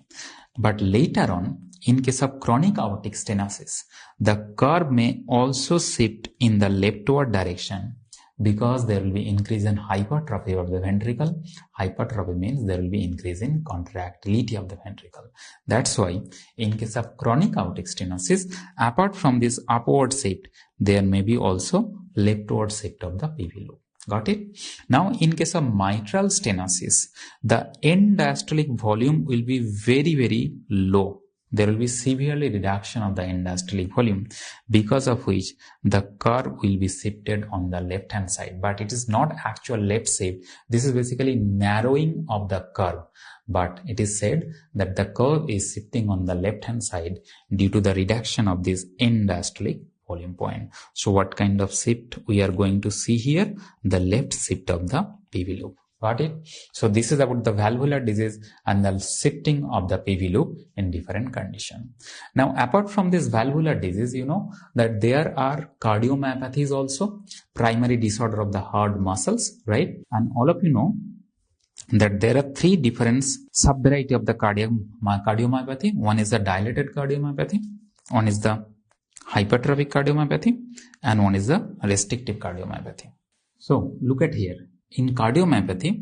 But later on, in case of chronic aortic stenosis, the curve may also shift in the leftward direction, because there will be increase in hypertrophy of the ventricle. Hypertrophy means there will be increase in contractility of the ventricle. That's why in case of chronic aortic stenosis, apart from this upward shift, there may be also leftward shift of the PV loop. Got it? Now in case of mitral stenosis, the end diastolic volume will be very, very low. There will be severely reduction of the end diastolic volume, because of which the curve will be shifted on the left hand side. But it is not actual left shift. This is basically narrowing of the curve. But it is said that the curve is shifting on the left hand side due to the reduction of this end diastolic volume point. So what kind of shift we are going to see here? The left shift of the PV loop. Got it? So this is about the valvular disease and the shifting of the PV loop in different conditions. Now, apart from this valvular disease, you know that there are cardiomyopathies also, primary disorder of the heart muscles, right? And all of you know that there are three different subvariety of the cardiomyopathy. One is the dilated cardiomyopathy, one is the hypertrophic cardiomyopathy, and one is the restrictive cardiomyopathy. So look at here. In cardiomyopathy,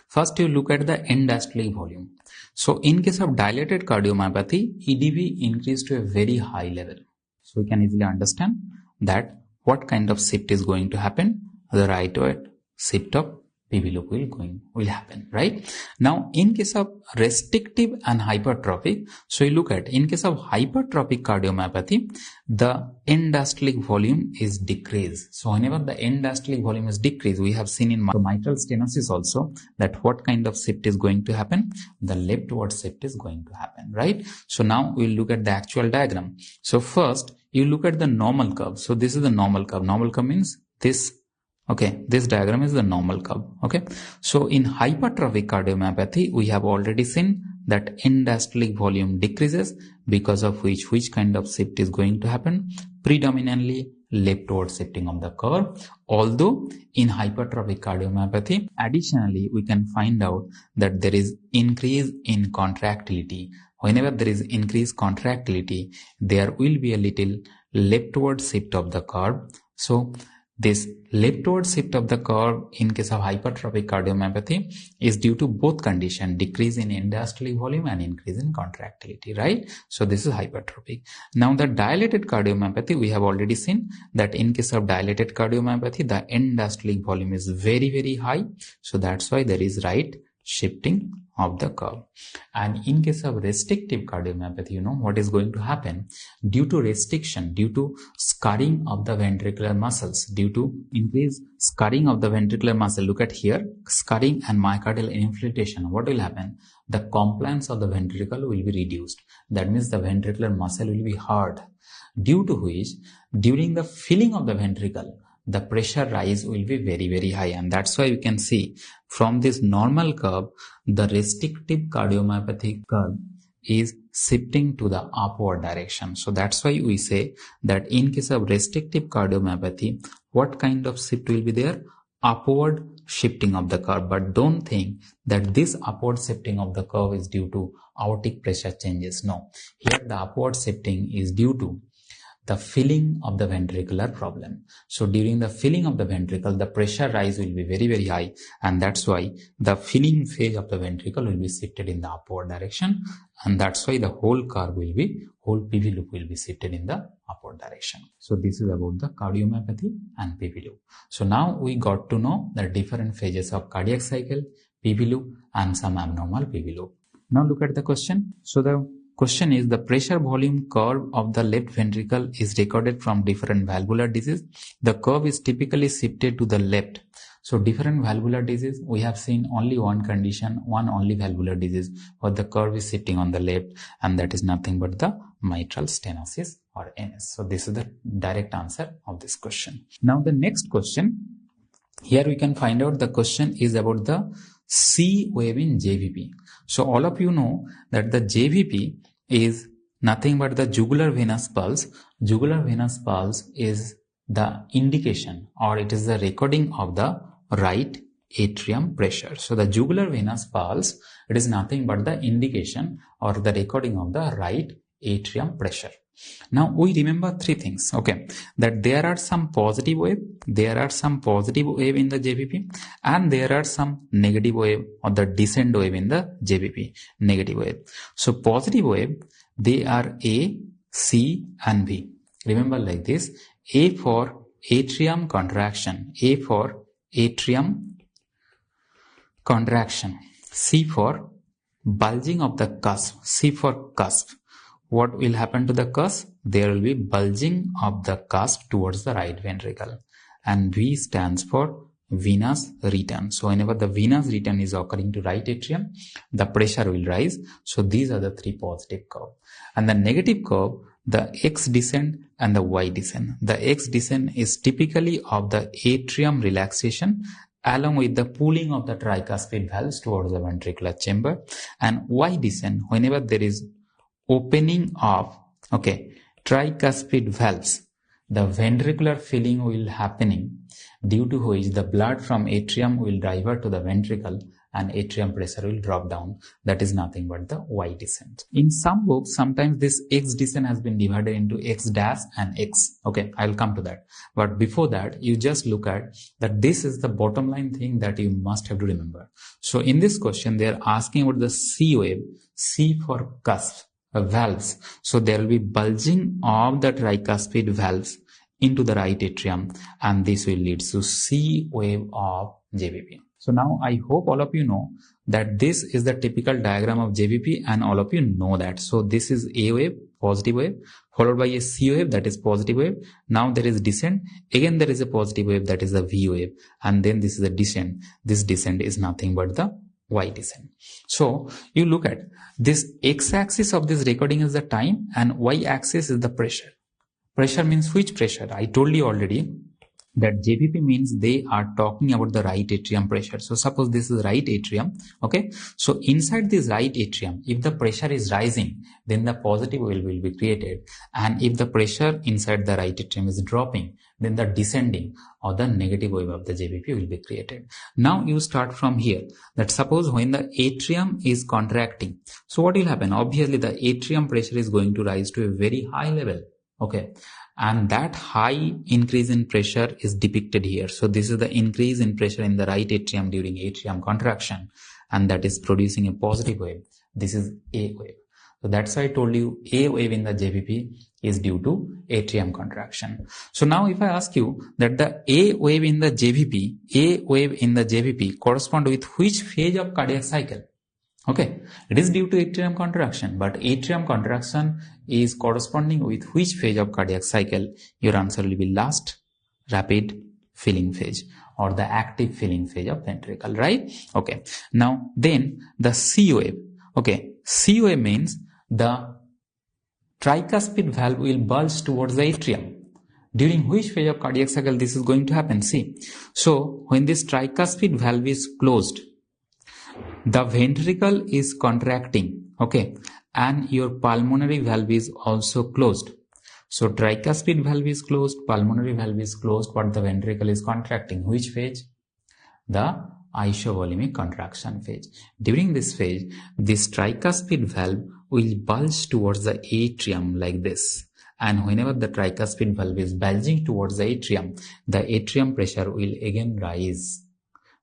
first you look at the end diastolic volume. So in case of dilated cardiomyopathy, EDV increased to a very high level. So we can easily understand that what kind of shift is going to happen. The rightward shift of PV loop will happen, right? Now, in case of restrictive and hypertrophic, so you look at, in case of hypertrophic cardiomyopathy, the end diastolic volume is decreased. So whenever the end diastolic volume is decreased, we have seen in mitral stenosis also that what kind of shift is going to happen? The leftward shift is going to happen, right? So now we'll look at the actual diagram. So first, you look at the normal curve. So this is the normal curve. Normal curve means this. Okay, this diagram is the normal curve. Okay, so in hypertrophic cardiomyopathy, we have already seen that end diastolic volume decreases, because of which kind of shift is going to happen? Predominantly leftward shifting of the curve. Although in hypertrophic cardiomyopathy, additionally, we can find out that there is increase in contractility. Whenever there is increased contractility, there will be a little leftward shift of the curve. So this leftward shift of the curve in case of hypertrophic cardiomyopathy is due to both conditions, decrease in end diastolic volume and increase in contractility, right? So this is hypertrophic. Now the dilated cardiomyopathy, we have already seen that in case of dilated cardiomyopathy, the end diastolic volume is very, very high. So that's why there is right shifting of the curve. And in case of restrictive cardiomyopathy, you know what is going to happen? Due to restriction, due to scarring of the ventricular muscles, due to increased scarring of the ventricular muscle, look at here, scarring and myocardial infiltration, what will happen? The compliance of the ventricle will be reduced. That means the ventricular muscle will be hard, due to which during the filling of the ventricle, the pressure rise will be very, very high. And that's why you can see from this normal curve, the restrictive cardiomyopathy curve is shifting to the upward direction. So that's why we say that in case of restrictive cardiomyopathy, what kind of shift will be there? Upward shifting of the curve. But don't think that this upward shifting of the curve is due to aortic pressure changes. No, here the upward shifting is due to the filling of the ventricular problem. So during the filling of the ventricle, the pressure rise will be very, very high. And that's why the filling phase of the ventricle will be shifted in the upward direction. And that's why the whole curve will be, whole PV loop will be shifted in the upward direction. So this is about the cardiomyopathy and PV loop. So now we got to know the different phases of cardiac cycle, PV loop, and some abnormal PV loop. Now look at the question. So the question is the pressure volume curve of the left ventricle is recorded from different valvular disease. The curve is typically shifted to the left. So different valvular disease, we have seen only one condition, one only valvular disease, but the curve is shifting on the left, and that is nothing but the mitral stenosis or MS. So this is the direct answer of this question. Now the next question, here we can find out the question is about the C wave in JVP. So all of you know that the JVP is nothing but the jugular venous pulse. Jugular venous pulse is the indication, or it is the recording of the right atrium pressure. So the jugular venous pulse, it is nothing but the indication or the recording of the right atrium pressure. Now we remember three things, okay, that there are some positive wave in the JVP, and there are some negative wave or the descent wave in the JVP, negative wave. So positive wave, they are A, C and B. Remember like this, A for atrium contraction, A for atrium contraction, C for bulging of the cusp, C for cusp. What will happen to the cusp? There will be bulging of the cusp towards the right ventricle. And V stands for venous return. So whenever the venous return is occurring to right atrium, the pressure will rise. So these are the three positive curve. And the negative curve, the X descent and the Y descent. The X descent is typically of the atrium relaxation along with the pulling of the tricuspid valves towards the ventricular chamber. And Y descent, whenever there is opening of tricuspid valves, the ventricular filling will happening, due to which the blood from atrium will divert to the ventricle and atrium pressure will drop down. That is nothing but the Y descent. In some books, sometimes this X descent has been divided into X dash and X. Okay, I'll come to that. But before that, you just look at that this is the bottom line thing that you must have to remember. So in this question, they are asking about the C wave, C for cusp. Valves. So there will be bulging of the tricuspid valves into the right atrium, and this will lead to C wave of JVP. So now I hope all of you know that this is the typical diagram of JVP, and all of you know that. So this is A wave, positive wave, followed by a C wave, that is positive wave. Now there is descent. Again there is a positive wave, that is the V wave, and then this is a descent. This descent is nothing but the Y descent. So you look at this X-axis of this recording is the time, and Y-axis is the pressure. Pressure means which pressure? I told you already that JVP means they are talking about the right atrium pressure. So suppose this is right atrium, okay? So inside this right atrium, if the pressure is rising, then the positive wave will be created. And if the pressure inside the right atrium is dropping, then the descending or the negative wave of the JVP will be created. Now you start from here, that suppose when the atrium is contracting, so what will happen? Obviously the atrium pressure is going to rise to a very high level, okay? And that high increase in pressure is depicted here. So this is the increase in pressure in the right atrium during atrium contraction, and that is producing a positive wave. This is A wave. So that's why I told you A wave in the JVP is due to atrium contraction. So now if I ask you that the A wave in the JVP correspond with which phase of cardiac cycle? Okay, it is due to atrium contraction, but atrium contraction is corresponding with which phase of cardiac cycle? Your answer will be last rapid filling phase or the active filling phase of ventricle, right? Okay, now then the C wave. Okay, C wave means the tricuspid valve will bulge towards the atrium. During which phase of cardiac cycle this is going to happen? See, so when this tricuspid valve is closed, the ventricle is contracting, okay, and your pulmonary valve is also closed. So tricuspid valve is closed, pulmonary valve is closed, but the ventricle is contracting. Which phase? The isovolemic contraction phase. During this phase, this tricuspid valve will bulge towards the atrium like this. And whenever the tricuspid valve is bulging towards the atrium pressure will again rise.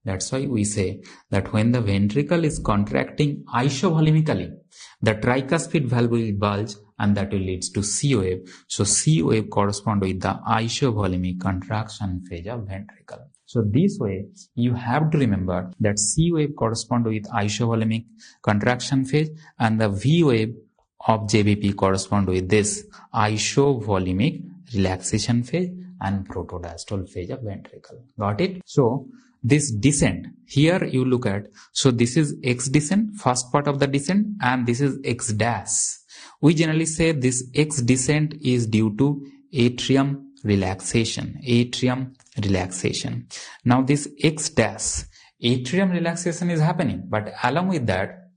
That's why we say that when the ventricle is contracting isovolemically, the tricuspid valve will bulge, and that will lead to C wave. So C wave corresponds with the isovolemic contraction phase of ventricle. So this way you have to remember that C wave corresponds with isovolemic contraction phase, and the V wave of JVP correspond with this isovolumic relaxation phase and protodiastole phase of ventricle. Got it? So this descent, here you look at, so this is X descent, first part of the descent, and this is X dash. We generally say this X descent is due to atrium relaxation. Now this X dash, atrium relaxation is happening, but along with that,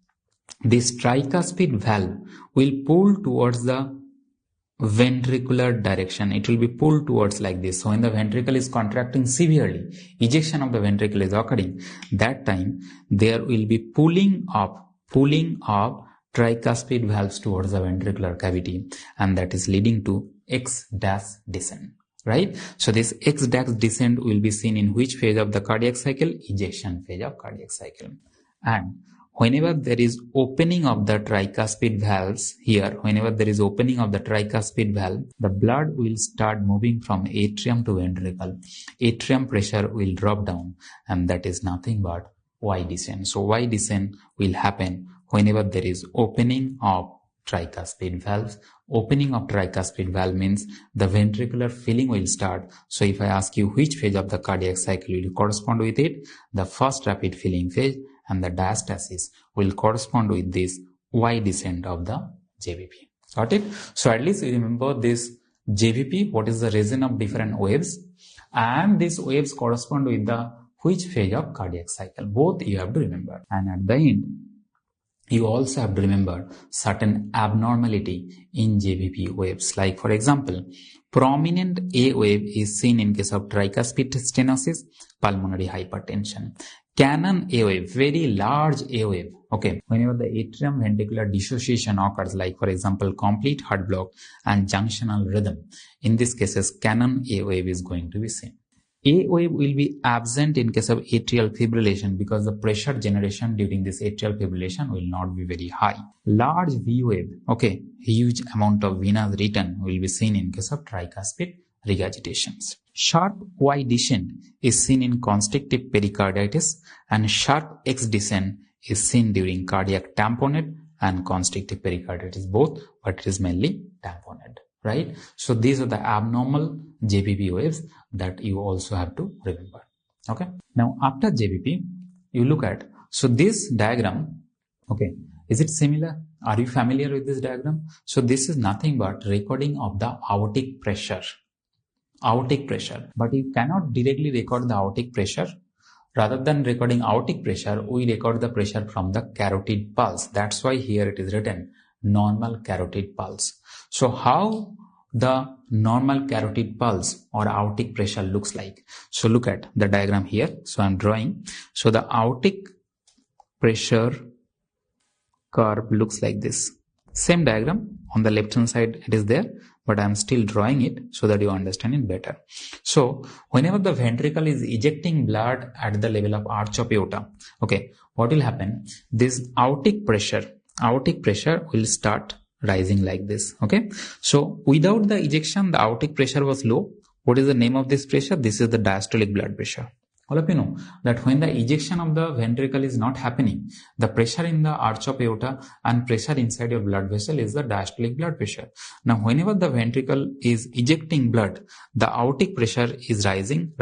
this tricuspid valve will pull towards the ventricular direction. It will be pulled towards like this. So when the ventricle is contracting severely, ejection of the ventricle is occurring, that time there will be pulling up tricuspid valves towards the ventricular cavity, and that is leading to X dash descent. Right? So this X dash descent will be seen in which phase of the cardiac cycle? Ejection phase of cardiac cycle. And whenever there is opening of the tricuspid valves here, the blood will start moving from atrium to ventricle. Atrium pressure will drop down, and that is nothing but Y descent. So Y descent will happen whenever there is opening of tricuspid valves. Opening of tricuspid valve means the ventricular filling will start. So if I ask you which phase of the cardiac cycle will correspond with it, the first rapid filling phase, and the diastasis will correspond with this Y descent of the JVP. Got it? So at least you remember this JVP, what is the region of different waves, and these waves correspond with the which phase of cardiac cycle. Both you have to remember. And at the end, you also have to remember certain abnormality in JVP waves. Like for example, prominent A wave is seen in case of tricuspid stenosis, pulmonary hypertension. Canon A wave, very large A wave, okay, whenever the atrium ventricular dissociation occurs, like for example, complete heart block and junctional rhythm. In these cases, canon A wave is going to be seen. A wave will be absent in case of atrial fibrillation because the pressure generation during this atrial fibrillation will not be very high. Large V wave, okay, huge amount of venous return will be seen in case of tricuspid regurgitations. Sharp Y descent is seen in constrictive pericarditis, and sharp X descent is seen during cardiac tamponade and constrictive pericarditis both, but it is mainly tamponade. Right? So these are the abnormal JVP waves that you also have to remember. Okay. Now after JVP, you look at, so this diagram, okay, is it similar? Are you familiar with this diagram? So this is nothing but recording of the aortic pressure. But you cannot directly record the aortic pressure. Rather than recording aortic pressure, we record the pressure from the carotid pulse. That's why here it is written normal carotid pulse. So how the normal carotid pulse or aortic pressure looks like? So look at the diagram here. So I'm drawing. So the aortic pressure curve looks like this. Same diagram on the left hand side it is there, but I'm still drawing it so that you understand it better. So whenever the ventricle is ejecting blood at the level of arch of aorta, okay, what will happen? This aortic pressure will start rising like this. Okay, so without the ejection, the aortic pressure was low. What is the name of this pressure? This is the diastolic blood pressure. All of you know that when the ejection of the ventricle is not happening, the pressure in the arch of aorta and pressure inside your blood vessel is the diastolic blood pressure. Now, whenever the ventricle is ejecting blood, the aortic pressure is rising.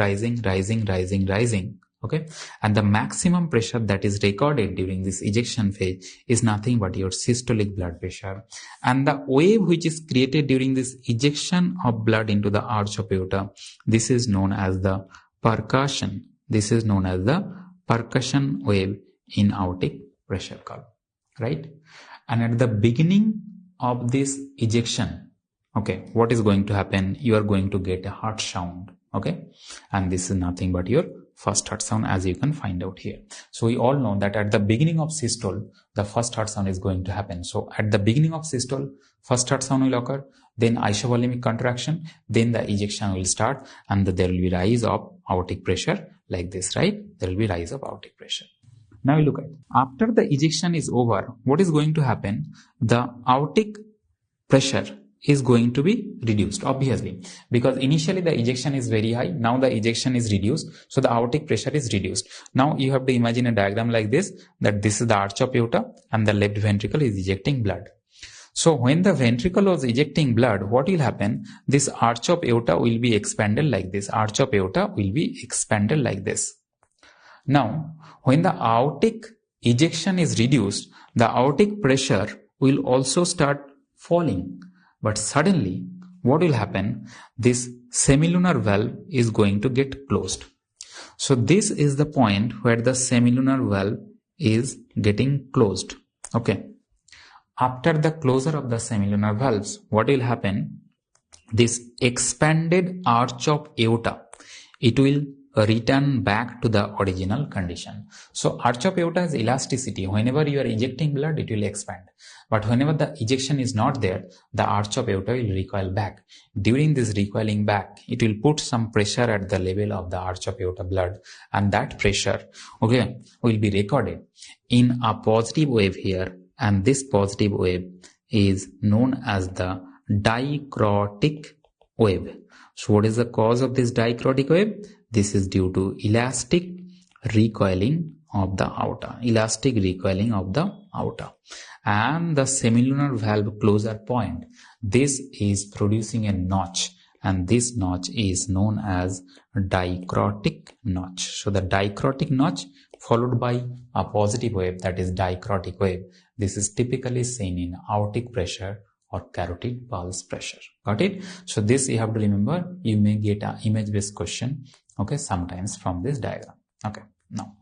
Okay, and the maximum pressure that is recorded during this ejection phase is nothing but your systolic blood pressure. And the wave which is created during this ejection of blood into the arch of aorta, this is known as the percussion. This is known as the percussion wave in aortic pressure curve, right? And at the beginning of this ejection, okay, what is going to happen? You are going to get a heart sound, okay? And this is nothing but your first heart sound, as you can find out here. So we all know that at the beginning of systole, the first heart sound is going to happen. So at the beginning of systole, first heart sound will occur, then isovolumic contraction, then the ejection will start, and there will be rise of aortic pressure like this, right? There will be rise of aortic pressure. Now we look at, after the ejection is over, what is going to happen? The aortic pressure is going to be reduced, obviously, because initially the ejection is very high. Now the ejection is reduced, so the aortic pressure is reduced. Now you have to imagine a diagram like this, that this is the arch of aorta and the left ventricle is ejecting blood. So when the ventricle was ejecting blood, what will happen? This arch of aorta will be expanded like this. Arch of aorta will be expanded like this. Now, when the aortic ejection is reduced, the aortic pressure will also start falling. But suddenly, what will happen? This semilunar valve is going to get closed. So this is the point where the semilunar valve is getting closed. Okay. After the closure of the semilunar valves, what will happen? This expanded arch of aorta, it will return back to the original condition. So arch of aorta has elasticity. Whenever you are ejecting blood, it will expand. But whenever the ejection is not there, the arch of aorta will recoil back. During this recoiling back, it will put some pressure at the level of the arch of aorta blood, and that pressure, okay, will be recorded in a positive wave here, and this positive wave is known as the dicrotic wave. So what is the cause of this dicrotic wave? This is due to elastic recoiling of the aorta. Elastic recoiling of the aorta. And the semilunar valve closure point, this is producing a notch, and this notch is known as dicrotic notch. So the dicrotic notch followed by a positive wave, that is dicrotic wave. This is typically seen in aortic pressure or carotid pulse pressure. Got it? So this you have to remember. You may get an image-based question, okay, sometimes from this diagram. Okay. Now,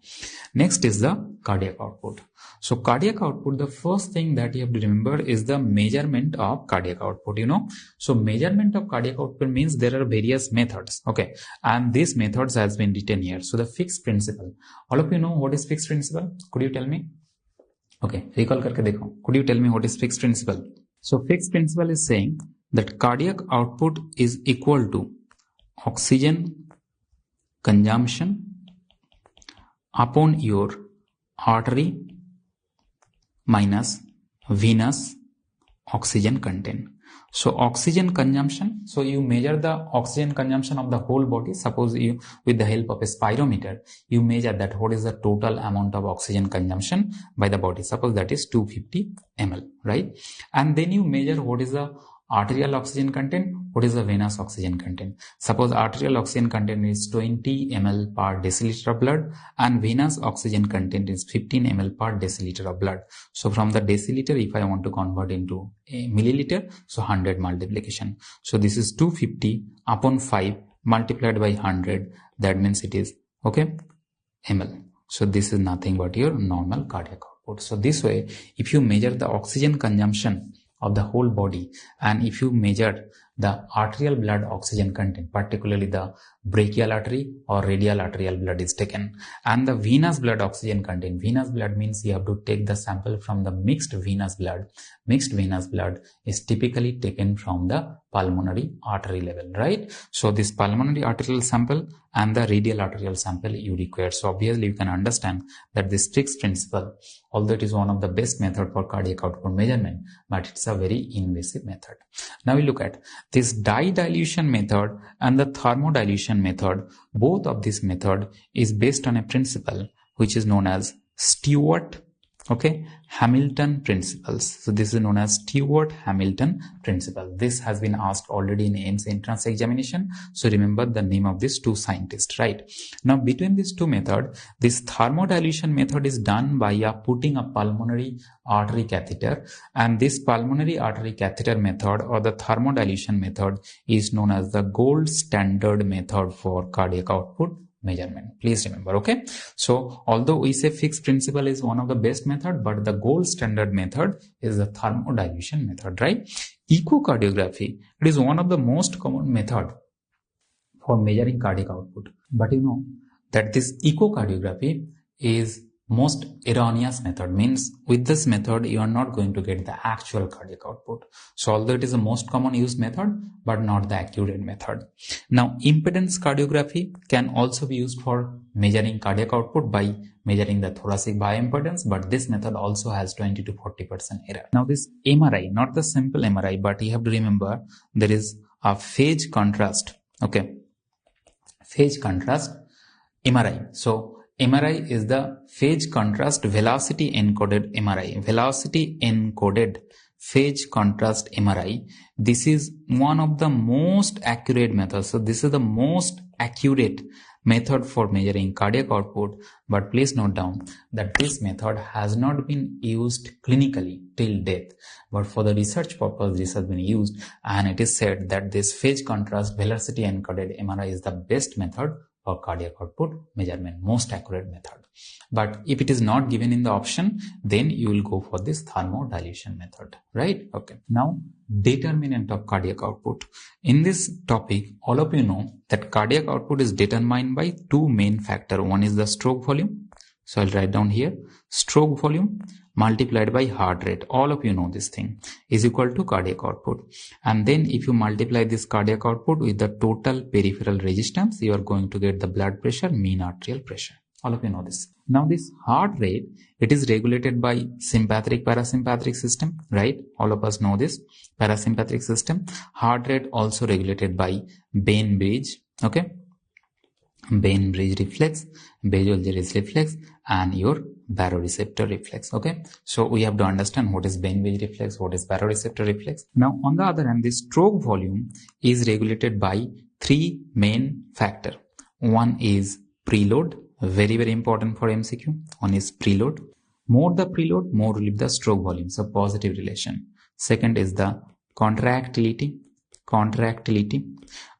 next is the cardiac output. So cardiac output, the first thing that you have to remember is the measurement of cardiac output, So measurement of cardiac output means there are various methods, okay, and these methods has been written here. So the fixed principle, all of you know what is fixed principle? Could you tell me? Okay, recall karke dekho. Could you tell me what is fixed principle? So fixed principle is saying that cardiac output is equal to oxygen consumption upon your artery minus venous oxygen content. So oxygen consumption, so you measure the oxygen consumption of the whole body. Suppose you, with the help of a spirometer, you measure that what is the total amount of oxygen consumption by the body. Suppose that is 250 ml, right? And then you measure what is the arterial oxygen content, what is the venous oxygen content. Suppose arterial oxygen content is 20 ml per deciliter of blood and venous oxygen content is 15 ml per deciliter of blood. So from the deciliter, if I want to convert into a milliliter, so 100 multiplication. So this is 250 upon 5 multiplied by 100. That means it is, okay, ml. So this is nothing but your normal cardiac output. So this way, if you measure the oxygen consumption of the whole body, and if you measure the arterial blood oxygen content, particularly the brachial artery or radial arterial blood is taken, and the venous blood oxygen content. Venous blood means you have to take the sample from the mixed venous blood. Mixed venous blood is typically taken from the pulmonary artery level, right? So this pulmonary arterial sample and the radial arterial sample you require. So obviously you can understand that this fixed principle, although it is one of the best method for cardiac output measurement, but it's a very invasive method. Now we look at this dye dilution method and the thermodilution method. Both of this method is based on a principle which is known as Stewart, okay, Hamilton principles. So this is known as Stewart-Hamilton principle. This has been asked already in AIIMS entrance examination. So remember the name of these two scientists, right? Now between these two methods, this thermodilution method is done by putting a pulmonary artery catheter, and this pulmonary artery catheter method or the thermodilution method is known as the gold standard method for cardiac output measurement. Please remember, okay? So although we say fixed principle is one of the best method, but the gold standard method is the thermodilution method, right? Echocardiography, it is one of the most common method for measuring cardiac output. But you know that this echocardiography is most erroneous method, means with this method you are not going to get the actual cardiac output. So although it is the most common used method, but not the accurate method. Now impedance cardiography can also be used for measuring cardiac output by measuring the thoracic bioimpedance, but this method also has 20 to 40% error. Now this MRI, not the simple MRI, but you have to remember there is a phase contrast, okay, phase contrast MRI. So MRI is the phase contrast velocity encoded MRI. Velocity encoded phase contrast MRI. This is one of the most accurate methods. So this is the most accurate method for measuring cardiac output, but please note down that this method has not been used clinically till date, but for the research purpose this has been used, and it is said that this phase contrast velocity encoded MRI is the best method for cardiac output measurement, most accurate method. But if it is not given in the option, then you will go for this thermodilution method, right? Okay. Now, determinant of cardiac output. In this topic, all of you know that cardiac output is determined by two main factors. One is the stroke volume. So I'll write down here, stroke volume multiplied by heart rate. All of you know this thing is equal to cardiac output. And then if you multiply this cardiac output with the total peripheral resistance, you are going to get the blood pressure, mean arterial pressure. All of you know this. Now this heart rate, it is regulated by sympathetic parasympathetic system, right? All of us know this parasympathetic system. Heart rate also regulated by Bain-Bridge, okay? Bain-Bridge reflex, Bajor-Jeris reflex, and your baroreceptor reflex, okay? So we have to understand what is Bain-Bridge reflex, what is baroreceptor reflex. Now on the other hand, the stroke volume is regulated by three main factors. One is preload, very, very important for MCQ. One is preload. More the preload, more will be the stroke volume. So positive relation. Second is the contractility.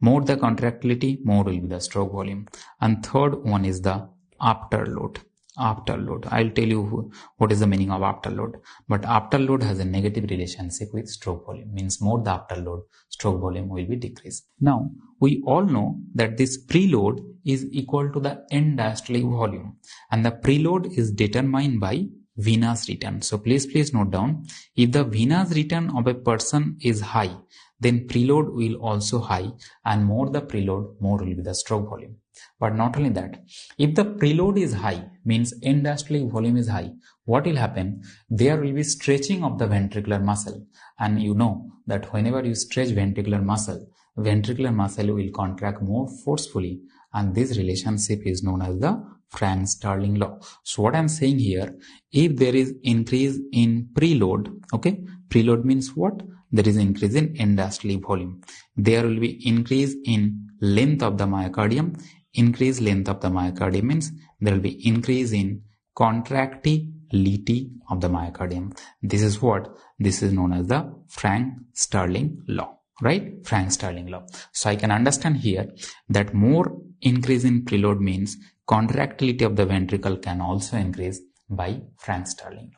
More the contractility, more will be the stroke volume. And third one is the afterload. I'll tell you what is the meaning of afterload. But afterload has a negative relationship with stroke volume. Means more the afterload, stroke volume will be decreased. Now, we all know that this preload is equal to the end diastolic volume. And the preload is determined by venous return. So please note down, if the venous return of a person is high, then preload will also high, and more the preload, more will be the stroke volume. But not only that, if the preload is high, means end diastolic volume is high, what will happen? There will be stretching of the ventricular muscle. And you know that whenever you stretch ventricular muscle will contract more forcefully. And this relationship is known as the Frank-Starling law. So what I'm saying here, if there is increase in preload, okay, preload means what? There is increase in end diastolic volume. There will be increase in length of the myocardium. Increase length of the myocardium means there will be increase in contractility of the myocardium. This is what? This is known as the Frank-Starling law, right? Frank-Starling law. So I can understand here that more increase in preload means contractility of the ventricle can also increase by Frank-Starling law.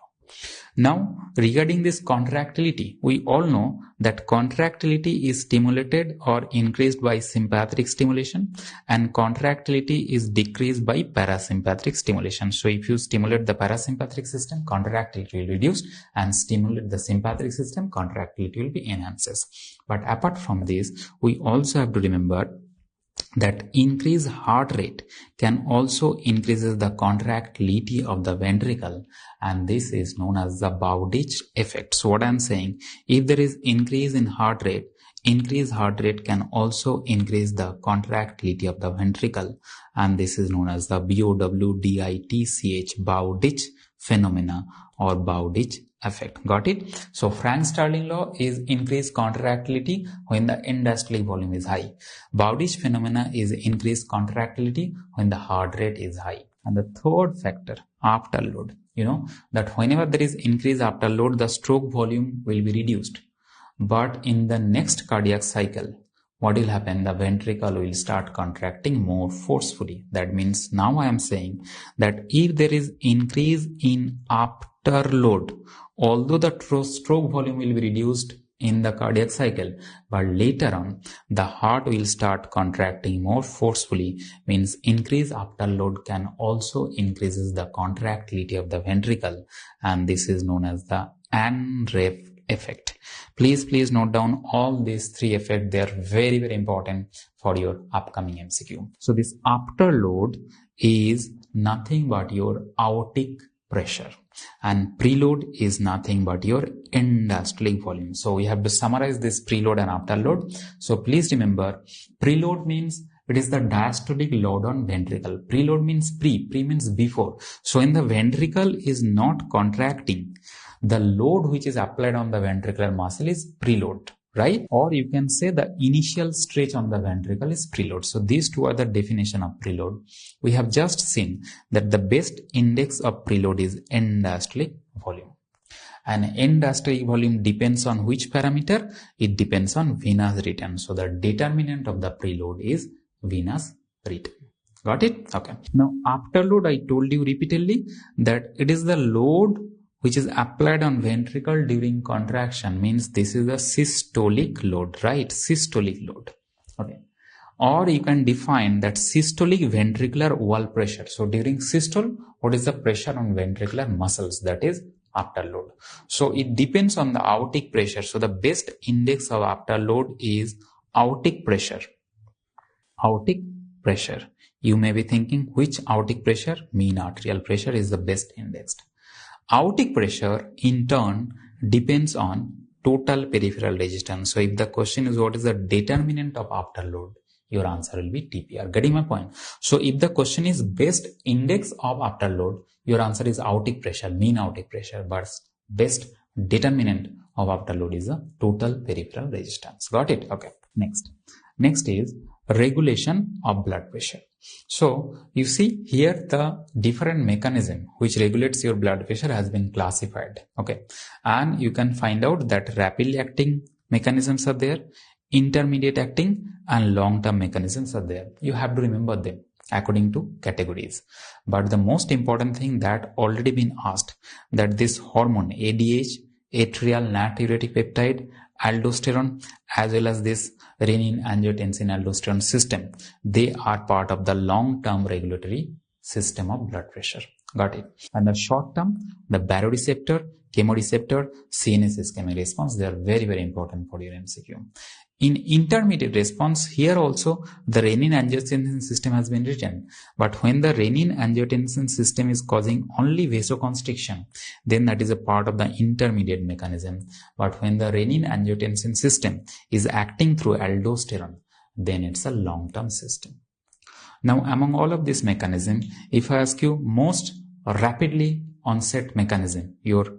Now, regarding this contractility, we all know that contractility is stimulated or increased by sympathetic stimulation, and contractility is decreased by parasympathetic stimulation. So if you stimulate the parasympathetic system, contractility will reduce, and stimulate the sympathetic system, contractility will be enhanced. But apart from this, we also have to remember that increased heart rate can also increases the contractility of the ventricle, and this is known as the Bowditch effect. So what I'm saying, if there is increase in heart rate, increased heart rate can also increase the contractility of the ventricle, and this is known as the Bowditch, Bowditch phenomena or Bowditch effect. Got it? So Frank-Starling law is increased contractility when the end diastolic volume is high. Bowditch phenomena is increased contractility when the heart rate is high. And the third factor, afterload. You know that whenever there is increased afterload, the stroke volume will be reduced. But in the next cardiac cycle, what will happen? The ventricle will start contracting more forcefully. That means now I am saying that if there is increase in afterload, although the stroke volume will be reduced in the cardiac cycle, but later on the heart will start contracting more forcefully, means increased afterload can also increases the contractility of the ventricle, and this is known as the ANREF effect. Please note down all these three effects. They are very, very important for your upcoming MCQ. So this afterload is nothing but your aortic pressure, and preload is nothing but your end diastolic volume. So we have to summarize this preload and afterload. So please remember, preload means it is the diastolic load on ventricle. Preload means pre means before. So when the ventricle is not contracting, the load which is applied on the ventricular muscle is preload, right? Or you can say the initial stretch on the ventricle is preload. So these two are the definition of preload. We have just seen that the best index of preload is end diastolic volume. And end diastolic volume depends on which parameter? It depends on venous return. So the determinant of the preload is venous return. Got it? Okay. Now afterload, I told you repeatedly that it is the load which is applied on ventricle during contraction, means this is a systolic load, right? Systolic load. Okay. Or you can define that systolic ventricular wall pressure. So during systole, what is the pressure on ventricular muscles? That is afterload. So it depends on the aortic pressure. So the best index of afterload is aortic pressure. Aortic pressure. You may be thinking, which aortic pressure? Mean arterial pressure is the best indexed. Aortic pressure in turn depends on total peripheral resistance. So if the question is what is the determinant of afterload, your answer will be TPR. Getting my point? So if the question is best index of afterload, your answer is aortic pressure, mean aortic pressure, but best determinant of afterload is the total peripheral resistance. Got it? Okay. Next is regulation of blood pressure. So you see here the different mechanism which regulates your blood pressure has been classified. Okay. And you can find out that rapidly acting mechanisms are there, intermediate acting and long-term mechanisms are there. You have to remember them according to categories. But the most important thing that already been asked, that this hormone ADH, atrial natriuretic peptide, aldosterone, as well as this renin angiotensin aldosterone system, they are part of the long-term regulatory system of blood pressure. Got it? And the short term, the baroreceptor, chemoreceptor, CNS ischemic response, they are very, very important for your MCQ. In intermediate response, here also the renin-angiotensin system has been written. But when the renin-angiotensin system is causing only vasoconstriction, then that is a part of the intermediate mechanism. But when the renin-angiotensin system is acting through aldosterone, then it's a long-term system. Now, among all of this mechanism, if I ask you most rapidly onset mechanism, your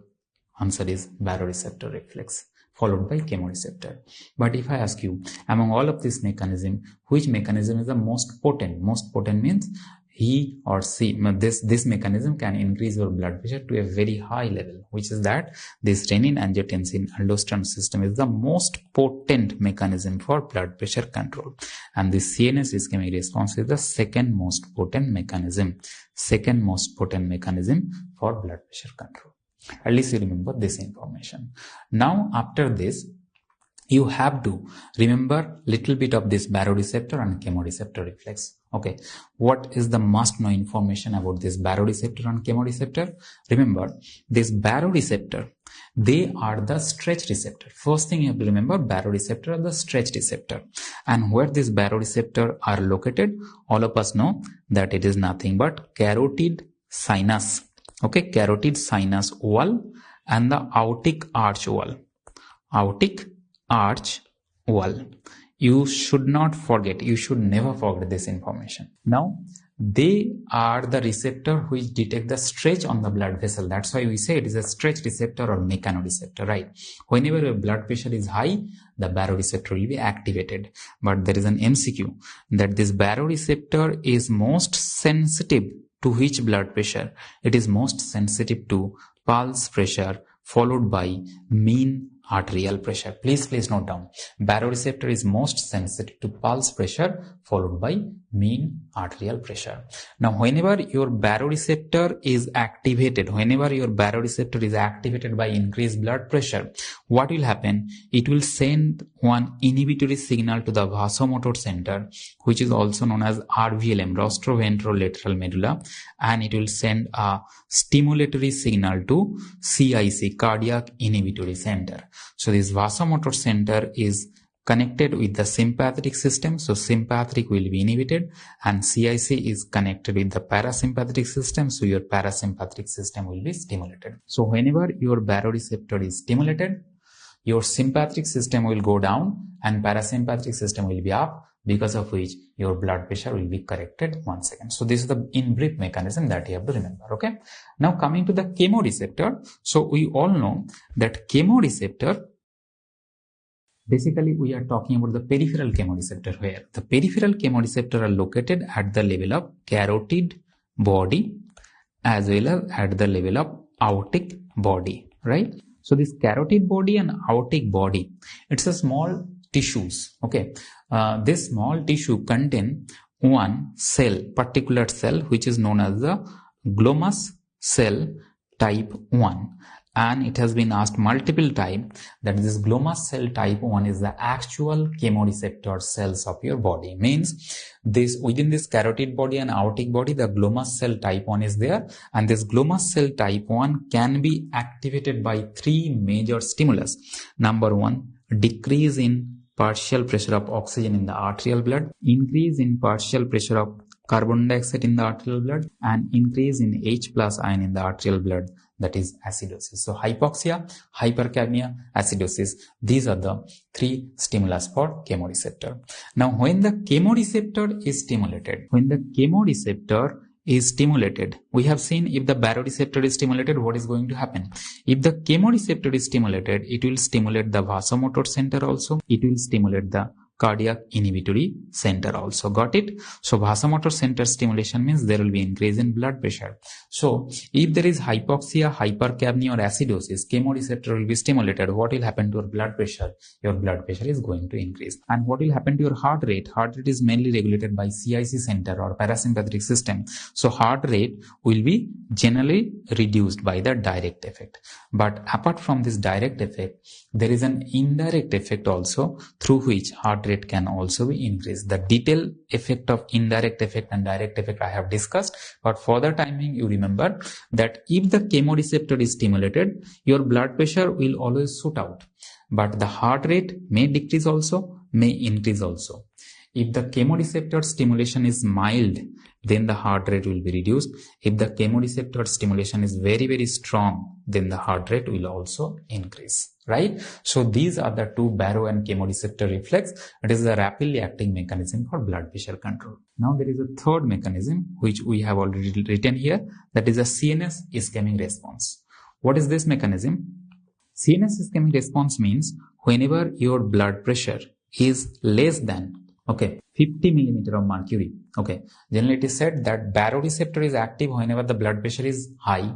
answer is baroreceptor reflex, followed by chemoreceptor. But if I ask you, among all of this mechanism, which mechanism is the most potent? Most potent means he or she, this mechanism can increase your blood pressure to a very high level, which is that this renin-angiotensin aldosterone system is the most potent mechanism for blood pressure control. And the CNS ischemic response is the second most potent mechanism. Second most potent mechanism for blood pressure control. At least you remember this information. Now after this, you have to remember little bit of this baroreceptor and chemoreceptor reflex. Okay, what is the must know information about this baroreceptor and chemoreceptor? Remember, this baroreceptor, they are the stretch receptor. First thing you have to remember, baroreceptor are the stretch receptor. And where this baroreceptor are located, all of us know that it is nothing but carotid sinus. Okay, carotid sinus wall and the aortic arch wall. Aortic arch wall. You should not forget, you should never forget this information. Now, they are the receptor which detect the stretch on the blood vessel. That's why we say it is a stretch receptor or mechanoreceptor, right? Whenever your blood pressure is high, the baroreceptor will be activated. But there is an MCQ that this baroreceptor is most sensitive to which blood pressure? It is most sensitive to pulse pressure followed by mean arterial pressure. Please note down. Baroreceptor is most sensitive to pulse pressure followed by mean arterial pressure. Now, whenever your baroreceptor is activated, by increased blood pressure, what will happen? It will send one inhibitory signal to the vasomotor center, which is also known as RVLM, rostroventrolateral medulla, and it will send a stimulatory signal to CIC, cardiac inhibitory center. So this vasomotor center is connected with the sympathetic system, so sympathetic will be inhibited, and CIC is connected with the parasympathetic system, so your parasympathetic system will be stimulated. So whenever your baroreceptor is stimulated, your sympathetic system will go down and parasympathetic system will be up. because of which your blood pressure will be corrected once again. So this is the in brief mechanism that you have to remember. Okay. Now coming to the chemoreceptor. So we all know that chemoreceptor, basically we are talking about the peripheral chemoreceptor, where the peripheral chemoreceptor are located at the level of carotid body as well as at the level of aortic body, right? So this carotid body and aortic body, it's a small tissues. Okay. This small tissue contain one cell, particular cell, which is known as the glomus cell type 1. And it has been asked multiple times that this glomus cell type 1 is the actual chemoreceptor cells of your body. Means this within this carotid body and aortic body, the glomus cell type 1 is there, and this glomus cell type 1 can be activated by three major stimulus. Number one, decrease in partial pressure of oxygen in the arterial blood, increase in partial pressure of carbon dioxide in the arterial blood, and increase in H plus ion in the arterial blood, that is acidosis. So hypoxia, hypercapnia, acidosis, these are the three stimulus for chemoreceptor. Now when the chemoreceptor is stimulated, we have seen if the baroreceptor is stimulated, what is going to happen? If the chemoreceptor is stimulated, it will stimulate the vasomotor center also. It will stimulate the cardiac inhibitory center also. Got it? So vasomotor center stimulation means there will be increase in blood pressure. So if there is hypoxia, hypercapnia or acidosis, chemoreceptor will be stimulated. What will happen to your blood pressure? Your blood pressure is going to increase. And what will happen to your heart rate? Heart rate is mainly regulated by CIC center or parasympathetic system. So heart rate will be generally reduced by the direct effect. But apart from this direct effect, there is an indirect effect also through which heart rate can also be increased. The detailed effect of indirect effect and direct effect I have discussed, but for the timing you remember that if the chemoreceptor is stimulated, your blood pressure will always shoot out, but the heart rate may decrease also, may increase also. If the chemoreceptor stimulation is mild, then the heart rate will be reduced. If the chemoreceptor stimulation is very, very strong, then the heart rate will also increase, right? So these are the two baro and chemoreceptor reflex. It is a rapidly acting mechanism for blood pressure control. Now there is a third mechanism which we have already written here, that is a CNS ischemic response. What is this mechanism? CNS ischemic response means whenever your blood pressure is less than 50 millimeter of mercury. Generally it is said that baroreceptor is active whenever the blood pressure is high,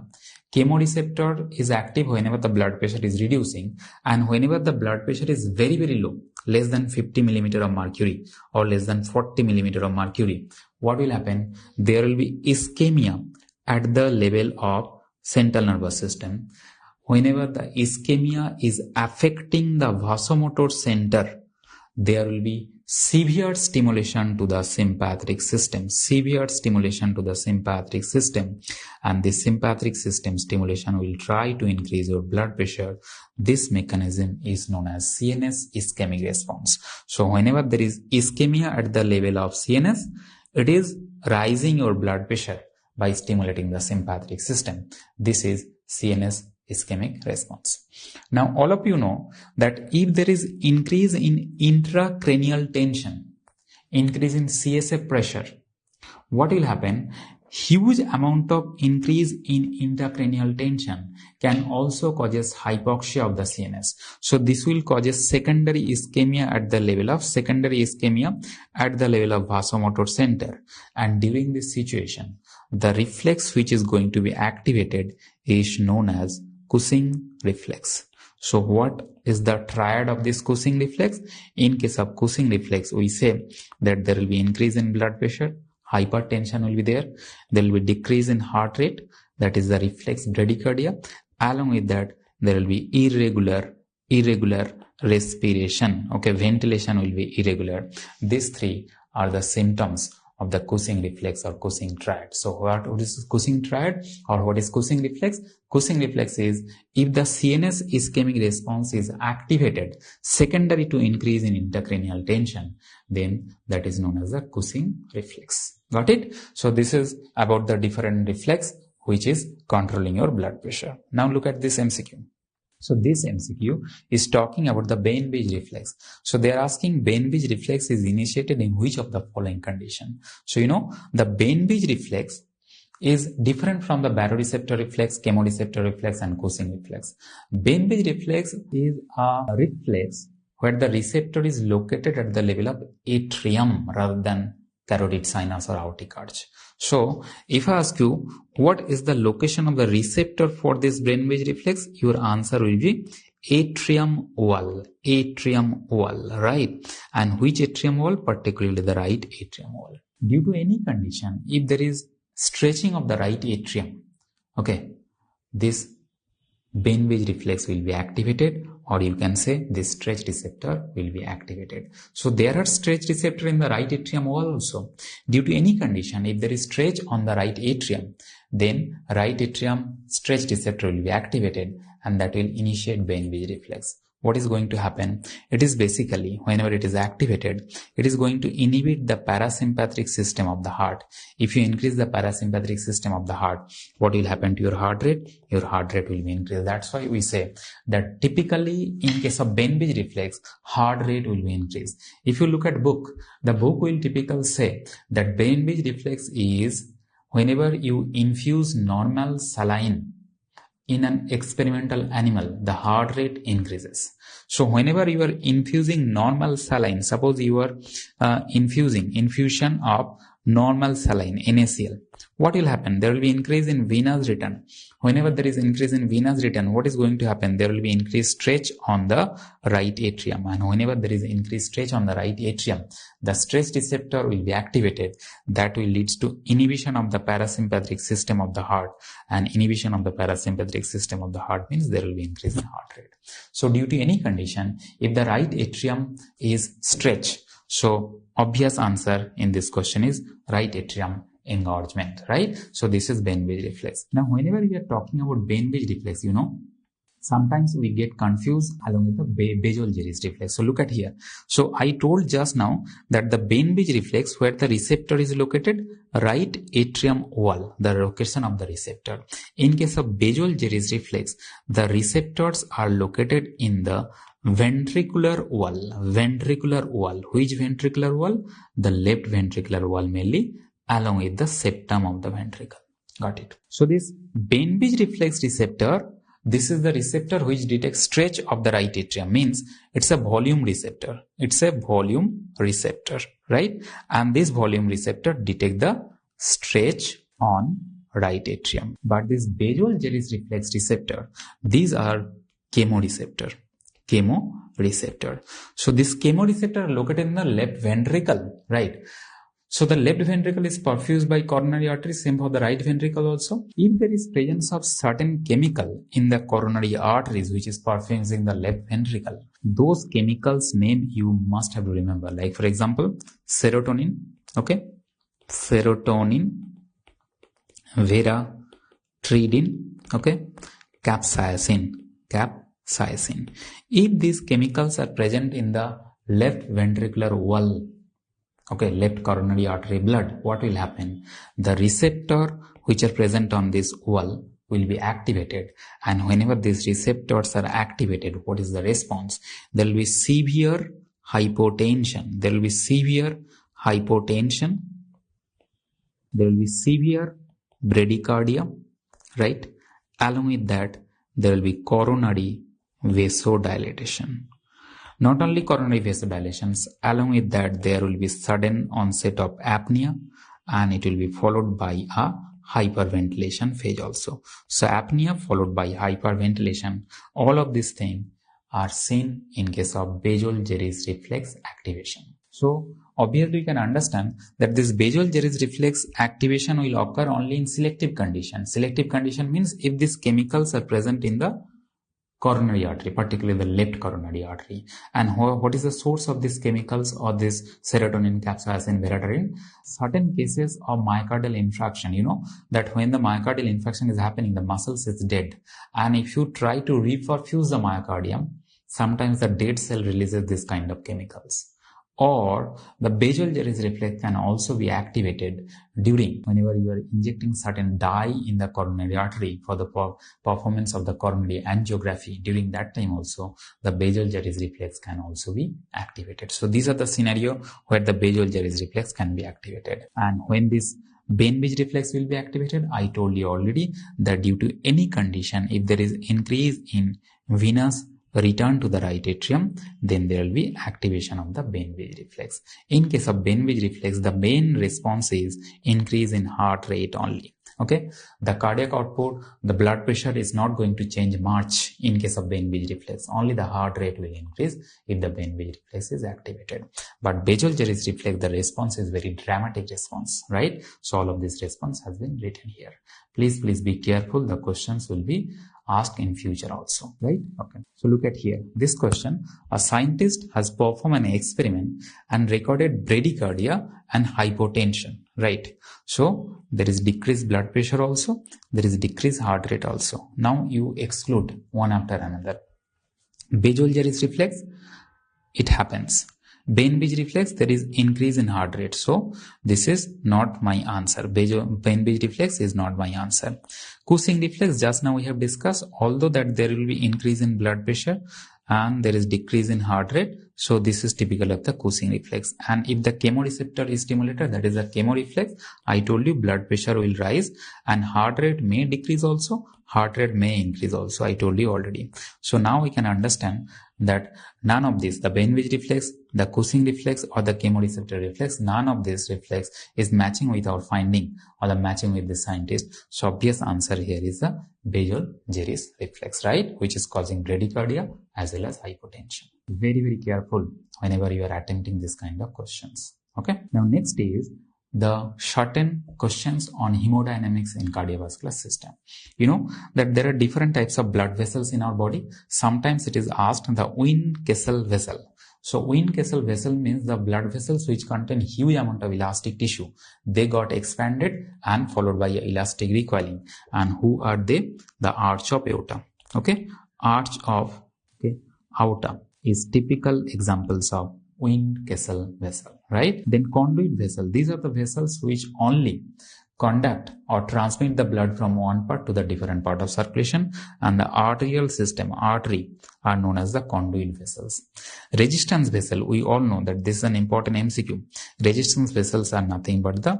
chemoreceptor is active whenever the blood pressure is reducing, and whenever the blood pressure is very, very low, less than 50 millimeter of mercury or less than 40 millimeter of mercury, what will happen? There will be ischemia at the level of central nervous system. Whenever the ischemia is affecting the vasomotor center, there will be severe stimulation to the sympathetic system, and this sympathetic system stimulation will try to increase your blood pressure. This mechanism is known as CNS ischemic response. So whenever there is ischemia at the level of CNS, it is rising your blood pressure by stimulating the sympathetic system. This is CNS ischemic response. Now all of you know that if there is increase in intracranial tension, increase in CSF pressure, what will happen? Huge amount of increase in intracranial tension can also causes hypoxia of the CNS. So this will cause secondary ischemia at the level of vasomotor center. And during this situation, the reflex which is going to be activated is known as Cushing reflex. So what is the triad of this Cushing reflex? In case of Cushing reflex, we say that there will be increase in blood pressure, hypertension will be there will be decrease in heart rate, that is the reflex bradycardia. Along with that, there will be irregular respiration. Ventilation will be irregular. These three are the symptoms of the Cushing reflex or Cushing triad. So what is Cushing triad or what is Cushing reflex? Cushing reflex is if the CNS ischemic response is activated secondary to increase in intracranial tension, then that is known as the Cushing reflex. Got it? So this is about the different reflex which is controlling your blood pressure. Now look at this MCQ. So this MCQ is talking about the Bain-Briggs reflex. So they are asking Bain-Briggs reflex is initiated in which of the following condition. So the Bain-Briggs reflex is different from the baroreceptor reflex, chemoreceptor reflex, and Cushing reflex. Bain-Briggs reflex is a reflex where the receptor is located at the level of atrium rather than carotid sinus or aortic arch. So, if I ask you, what is the location of the receptor for this Bain-Briggs reflex? Your answer will be atrium wall, right? And which atrium wall? Particularly the right atrium wall. Due to any condition, if there is stretching of the right atrium, okay, this Bain-Briggs reflex will be activated, or you can say this stretch receptor will be activated. So there are stretch receptor in the right atrium wall also. Due to any condition, if there is stretch on the right atrium, then right atrium stretch receptor will be activated, and that will initiate Bain-Briggs reflex. What is going to happen? It is basically, whenever it is activated, it is going to inhibit the parasympathetic system of the heart. If you increase the parasympathetic system of the heart, what will happen to your heart rate? Your heart rate will be increased. That's why we say that typically in case of Bain-Briggs reflex, heart rate will be increased. If you look at book, the book will typically say that Bain-Briggs reflex is whenever you infuse normal saline in an experimental animal, the heart rate increases. So whenever you are infusing normal saline, suppose you are infusion of normal saline, NaCl, what will happen? There will be increase in venous return. Whenever there is increase in venous return, what is going to happen? There will be increased stretch on the right atrium. And whenever there is increased stretch on the right atrium, the stretch receptor will be activated. That will lead to inhibition of the parasympathetic system of the heart. And inhibition of the parasympathetic system of the heart means there will be increase in heart rate. So due to any condition, if the right atrium is stretched, so obvious answer in this question is right atrium engorgement, right? So this is Bain-Briggs reflex. Now, whenever we are talking about Bain-Briggs reflex, sometimes we get confused along with the Basal-Gerys reflex. So look at here. So I told just now that the Bain-Briggs reflex, where the receptor is located, right atrium wall, the location of the receptor. In case of Basal-Gerys reflex, the receptors are located in the ventricular wall. Ventricular wall. Which ventricular wall? The left ventricular wall mainly, along with the septum of the ventricle. Got it. So this Bain-Briggs reflex receptor, this is the receptor which detects stretch of the right atrium. Means it's a volume receptor. It's a volume receptor, right? And this volume receptor detects the stretch on right atrium. But this Basal-Gerys reflex receptor, these are chemoreceptor. Chemoreceptor. So this chemoreceptor are located in the left ventricle, right? So the left ventricle is perfused by coronary arteries, same for the right ventricle also. If there is presence of certain chemical in the coronary arteries which is perfusing the left ventricle, those chemicals name you must have to remember. Like for example, serotonin, okay? Serotonin, veratridine, okay? Capsaicin. If these chemicals are present in the left ventricular wall, okay, left coronary artery blood, what will happen? The receptor which are present on this wall will be activated, and whenever these receptors are activated, what is the response? There will be severe hypotension. There will be severe hypotension. There will be severe bradycardia, right? Along with that, there will be coronary vasodilatation. Not only coronary vasodilations, along with that there will be sudden onset of apnea, and it will be followed by a hyperventilation phase also. So apnea followed by hyperventilation, all of these things are seen in case of Basal-Gerys reflex activation. So obviously you can understand that this Basal-Gerys reflex activation will occur only in selective conditions. Selective condition means if these chemicals are present in the coronary artery, particularly the left coronary artery. And what is the source of these chemicals or this serotonin, capsaicin, veratridine? Certain cases of myocardial infarction, that when the myocardial infarction is happening, the muscles is dead. And if you try to reperfuse the myocardium, sometimes the dead cell releases this kind of chemicals. or the basal gyrus reflex can also be activated during whenever you are injecting certain dye in the coronary artery for the performance of the coronary angiography. During that time also the basal gyrus reflex can also be activated. So these are the scenario where the basal gyrus reflex can be activated. And when this Bainbridge reflex will be activated, I told you already that due to any condition, if there is increase in venous return to the right atrium, then there will be activation of the Bainbridge reflex. In case of Bainbridge reflex, the main response is increase in heart rate only. Okay, the cardiac output, the blood pressure is not going to change much in case of Bainbridge reflex. Only the heart rate will increase if the Bainbridge reflex is activated. But basal gyrus reflex, the response is very dramatic response, right? So all of this response has been written here. Please be careful. The questions will be asked in future also, right? Okay. So look at here. This question, a scientist has performed an experiment and recorded bradycardia and hypotension, right? So there is decreased blood pressure also. There is decreased heart rate also. Now you exclude one after another. Basal gyrus reflex, it happens. Bainbridge reflex, there is increase in heart rate. So this is not my answer. Bainbridge reflex is not my answer. Cushing reflex, just now we have discussed, although that there will be increase in blood pressure and there is decrease in heart rate. So this is typical of the Cushing reflex. And if the chemoreceptor is stimulated, that is a chemoreflex, I told you blood pressure will rise and heart rate may decrease also, heart rate may increase also. I told you already. So now we can understand that none of this, the Bainbridge reflex, the Cushing reflex or the chemoreceptor reflex, none of this reflex is matching with our finding or the matching with the scientist. So obvious answer here is the basal gyrus reflex, right? Which is causing bradycardia as well as hypotension. Very careful whenever you are attempting this kind of questions. Okay. Now next is the shortened questions on hemodynamics in cardiovascular system. You know that there are different types of blood vessels in our body. Sometimes it is asked the Wien-Kessel vessel. So Wien-Kessel vessel means the blood vessels which contain huge amount of elastic tissue. They got expanded and followed by elastic recoiling. And who are they? The arch of aorta. Okay, arch of aorta is typical examples of Wien-Kessel vessel, right? Then conduit vessel. These are the vessels which only conduct or transmit the blood from one part to the different part of circulation, and the arterial system, artery, are known as the conduit vessels. Resistance vessel, we all know that this is an important MCQ. Resistance vessels are nothing but the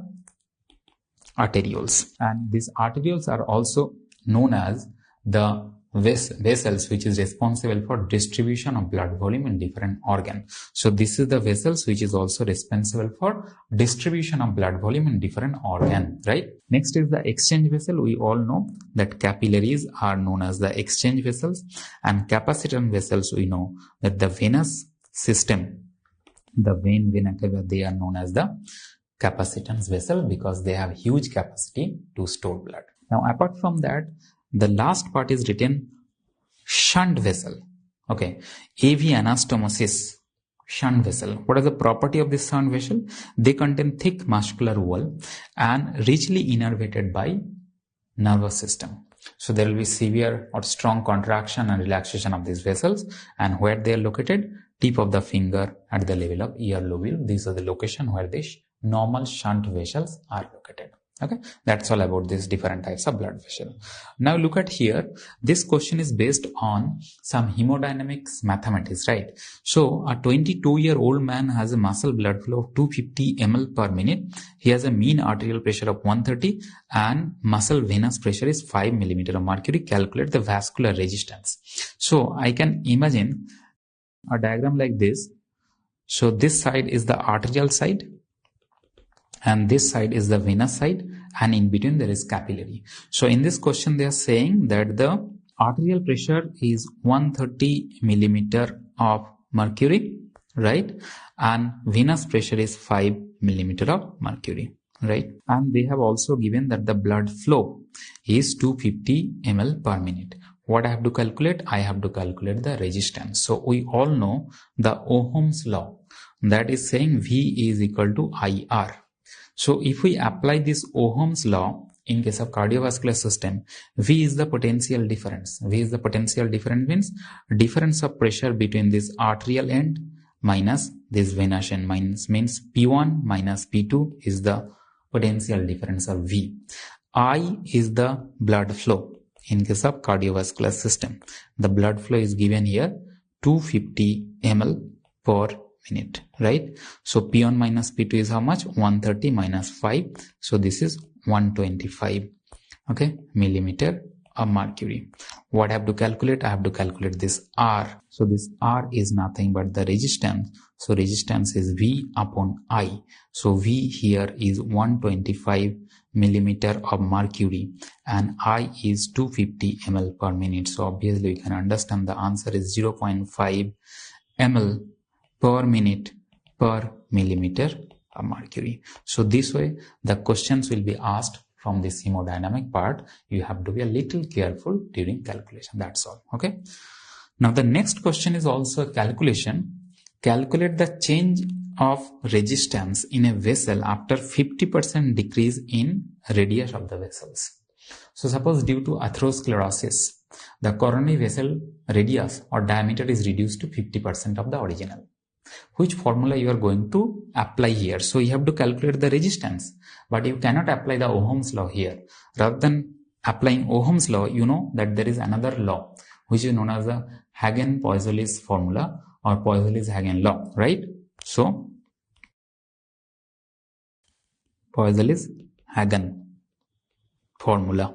arterioles, and these arterioles are also known as the vessels which is responsible for distribution of blood volume in different organs. So this is the vessels which is also responsible for distribution of blood volume in different organs, right? Next is the exchange vessel. We all know that capillaries are known as the exchange vessels, and capacitance vessels, we know that the venous system, the vena cava, they are known as the capacitance vessel because they have huge capacity to store blood. Now apart from that, the last part is written shunt vessel. Okay, AV anastomosis, shunt vessel. What is the property of this shunt vessel? They contain thick muscular wall and richly innervated by nervous system. So there will be severe or strong contraction and relaxation of these vessels, and where they are located, tip of the finger at the level of ear lobule. These are the location where these normal shunt vessels are located. Okay, that's all about these different types of blood vessel. Now look at here. This question is based on some hemodynamics mathematics, right? So a 22-year-old man has a muscle blood flow of 250 ml per minute. He has a mean arterial pressure of 130 and muscle venous pressure is 5 mm of mercury. Calculate the vascular resistance. So I can imagine a diagram like this. So this side is the arterial side, and this side is the venous side, and in between there is capillary. So in this question they are saying that the arterial pressure is 130 mm of mercury, right? And venous pressure is 5 mm of mercury, right? And they have also given that the blood flow is 250 ml per minute. What I have to calculate? I have to calculate the resistance. So we all know the Ohm's law, that is saying V is equal to IR. So if we apply this Ohm's law in case of cardiovascular system, V is the potential difference. V is the potential difference means difference of pressure between this arterial end minus this Venetian minus means P1 minus P2 is the potential difference of V. I is the blood flow. In case of cardiovascular system, the blood flow is given here 250 ml per minute, right? So P1 minus P2 is how much? 130 minus 5. So this is 125, okay, millimeter of mercury. What I have to calculate? I have to calculate this R. So this R is nothing but the resistance. So resistance is V upon I. So V here is 125 millimeter of mercury and I is 250 ml per minute. So obviously we can understand the answer is 0.5 ml per minute per millimeter of mercury. So this way the questions will be asked from this hemodynamic part. You have to be a little careful during calculation. That's all. Okay. Now the next question is also a calculation. Calculate the change of resistance in a vessel after 50% decrease in radius of the vessels. So suppose due to atherosclerosis, the coronary vessel radius or diameter is reduced to 50% of the original. Which formula you are going to apply here? So you have to calculate the resistance, but you cannot apply the Ohm's law here. Rather than applying Ohm's law, you know that there is another law which is known as the Hagen-Poiseuille's formula or Poiseuille's-Hagen law, right? So Poiseuille's-Hagen formula.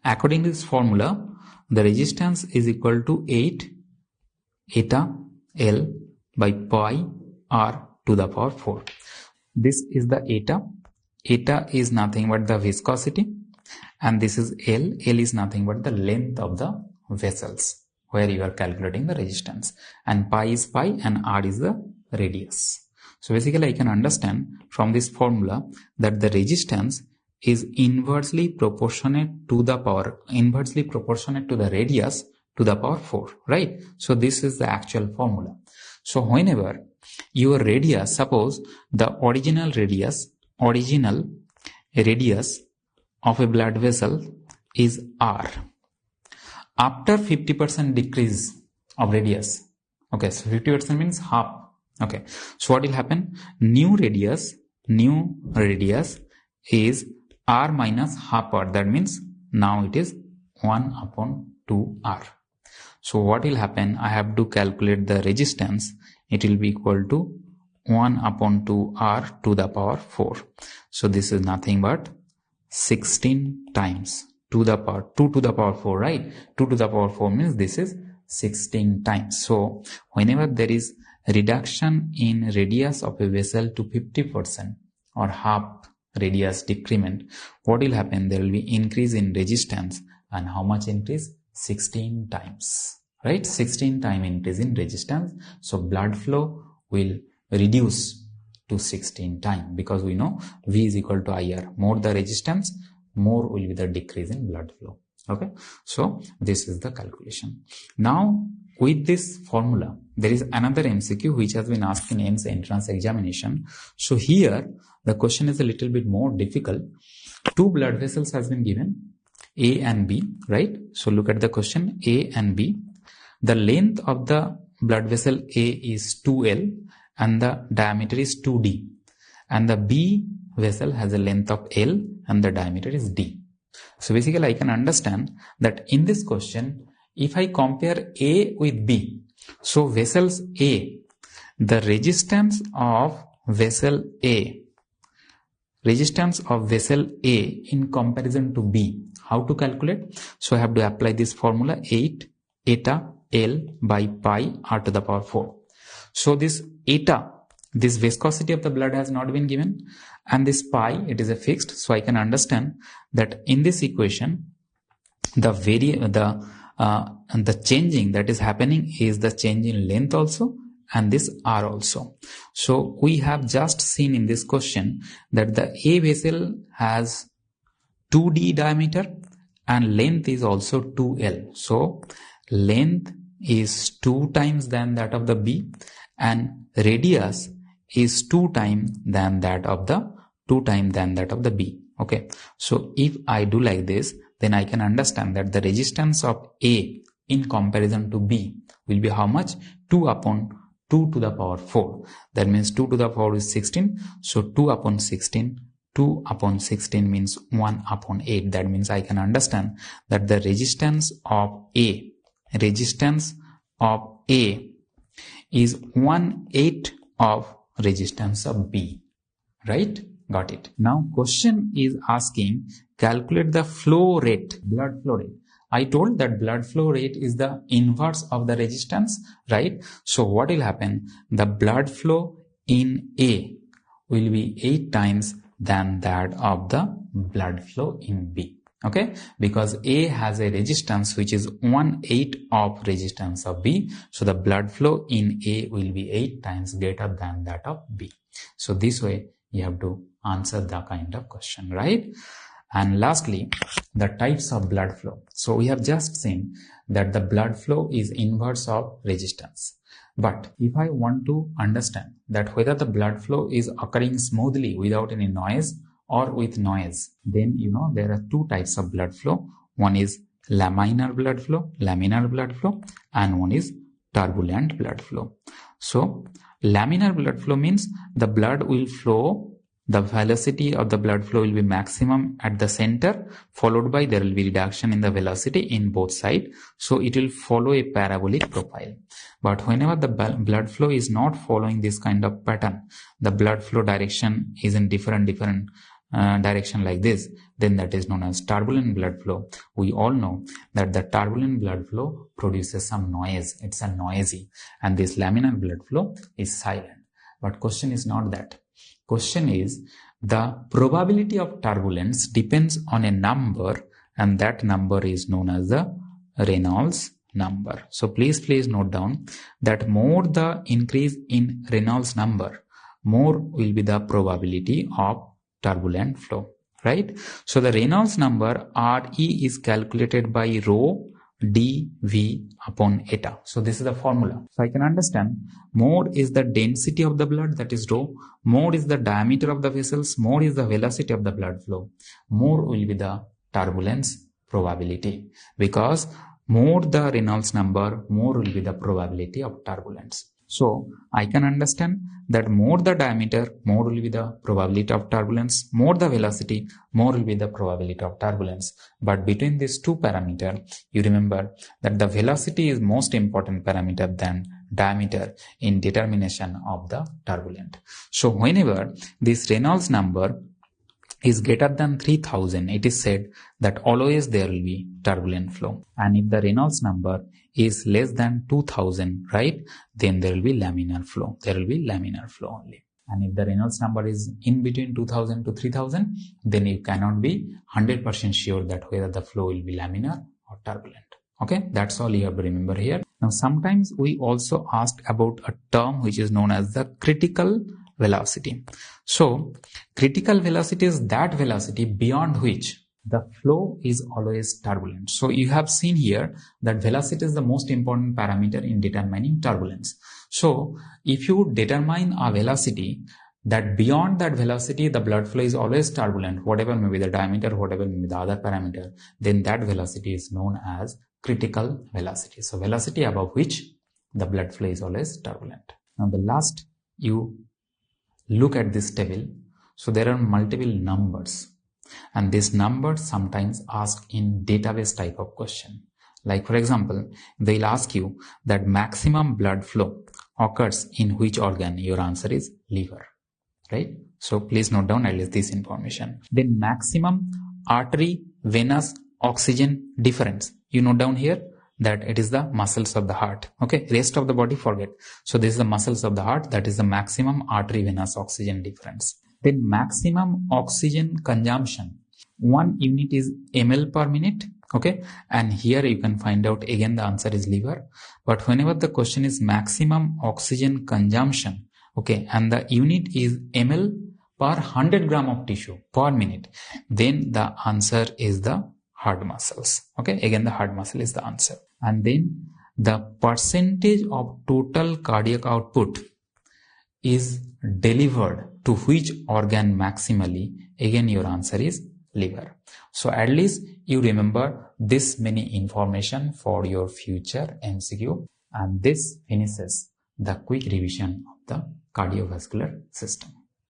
According to this formula, the resistance is equal to 8 eta L by pi R to the power 4. This is the eta. Eta is nothing but the viscosity and this is L. L is nothing but the length of the vessels where you are calculating the resistance, and pi is pi and R is the radius. So basically I can understand from this formula that the resistance is inversely proportionate to the radius to the power 4, right? So this is the actual formula. So whenever your radius, suppose the original radius of a blood vessel is R. After 50% decrease of radius, okay, so 50% means half, okay. So what will happen? New radius is R minus half R. That means now it is 1 upon 2R. So what will happen? I have to calculate the resistance. It will be equal to 1 upon 2R to the power 4. So this is nothing but 16 times 2 to the power 4, right? 2 to the power 4 means this is 16 times. So whenever there is reduction in radius of a vessel to 50% or half radius decrement, what will happen? There will be increase in resistance. And how much increase? 16 times, right? 16 time increase in resistance. So blood flow will reduce to 16 time because we know V is equal to IR. More the resistance, more will be the decrease in blood flow. Okay. So this is the calculation. Now with this formula, there is another MCQ which has been asked in AIIMS entrance examination. So here the question is a little bit more difficult. Two blood vessels has been given, A and B, right? So look at the question, A and B. The length of the blood vessel A is 2L and the diameter is 2D. And the B vessel has a length of L and the diameter is D. So basically I can understand that in this question, if I compare A with B, so vessels A, the resistance of vessel A in comparison to B, how to calculate? So I have to apply this formula 8 eta L by pi R to the power 4. So this eta, this viscosity of the blood has not been given, and this pi, it is a fixed. So I can understand that in this equation, the changing that is happening is the change in length also and this R also. So we have just seen in this question that the A vessel has 2D diameter and length is also 2L. So length is 2 times than that of the B and radius is 2 times than that of the B. Okay. So if I do like this, then I can understand that the resistance of A in comparison to B will be how much? 2 upon 2 to the power 4. That means 2 to the power is 16. So 2 upon 16, 2 upon 16 means 1 upon 8. That means I can understand that the resistance of A is 1/8 of resistance of B. Right? Got it. Now question is asking, calculate the flow rate, blood flow rate. I told that blood flow rate is the inverse of the resistance, right? So what will happen? The blood flow in A will be 8 times than that of the blood flow in B. Okay, because A has a resistance which is 1/8 of resistance of B. So the blood flow in A will be 8 times greater than that of B. So this way you have to answer the kind of question, right? And lastly, the types of blood flow. So we have just seen that the blood flow is inverse of resistance. But if I want to understand that whether the blood flow is occurring smoothly without any noise or with noise, then there are 2 types of blood flow. One is laminar blood flow, and one is turbulent blood flow. So laminar blood flow means the blood will flow, the velocity of the blood flow will be maximum at the center, followed by there will be reduction in the velocity in both sides. So it will follow a parabolic profile. But whenever the blood flow is not following this kind of pattern, the blood flow direction is in different direction like this, then that is known as turbulent blood flow. We all know that the turbulent blood flow produces some noise. It's a noisy, and this laminar blood flow is silent. But question is not that. Question is the probability of turbulence depends on a number, and that number is known as the Reynolds number. So please note down that more the increase in Reynolds number, more will be the probability of turbulent flow, right? So the Reynolds number Re is calculated by rho dV upon eta. So this is the formula. So I can understand more is the density of the blood, that is rho, more is the diameter of the vessels, more is the velocity of the blood flow, more will be the turbulence probability, because more the Reynolds number, more will be the probability of turbulence. So I can understand that more the diameter, more will be the probability of turbulence, more the velocity, more will be the probability of turbulence. But between these 2 parameters, you remember that the velocity is most important parameter than diameter in determination of the turbulent. So whenever this Reynolds number is greater than 3000, it is said that always there will be turbulent flow. And if the Reynolds number is less than 2000, right, then there will be laminar flow. There will be laminar flow only. And if the Reynolds number is in between 2000 to 3000, then you cannot be 100% sure that whether the flow will be laminar or turbulent. Okay, that's all you have to remember here. Now sometimes we also asked about a term which is known as the critical velocity. So critical velocity is that velocity beyond which the flow is always turbulent. So you have seen here that velocity is the most important parameter in determining turbulence. So if you determine a velocity that beyond that velocity the blood flow is always turbulent, whatever may be the diameter, whatever may be the other parameter, then that velocity is known as critical velocity. So velocity above which the blood flow is always turbulent. Now the last, you look at this table. So there are multiple numbers, and these numbers sometimes asked in database type of question. Like for example, they'll ask you that maximum blood flow occurs in which organ? Your answer is liver, right? So please note down at least this information. Then maximum artery venous oxygen difference. You note down here that it is the muscles of the heart. Okay, rest of the body forget. So this is the muscles of the heart, that is the maximum artery venous oxygen difference. Then maximum oxygen consumption. One unit is ml per minute. Okay, and here you can find out again the answer is liver. But whenever the question is maximum oxygen consumption, okay, and the unit is ml per 100 gram of tissue per minute, then the answer is the heart muscles. Okay, again the heart muscle is the answer. And then the percentage of total cardiac output is delivered to which organ maximally? Again your answer is liver. So at least you remember this many information for your future MCQ, and this finishes the quick revision of the cardiovascular system.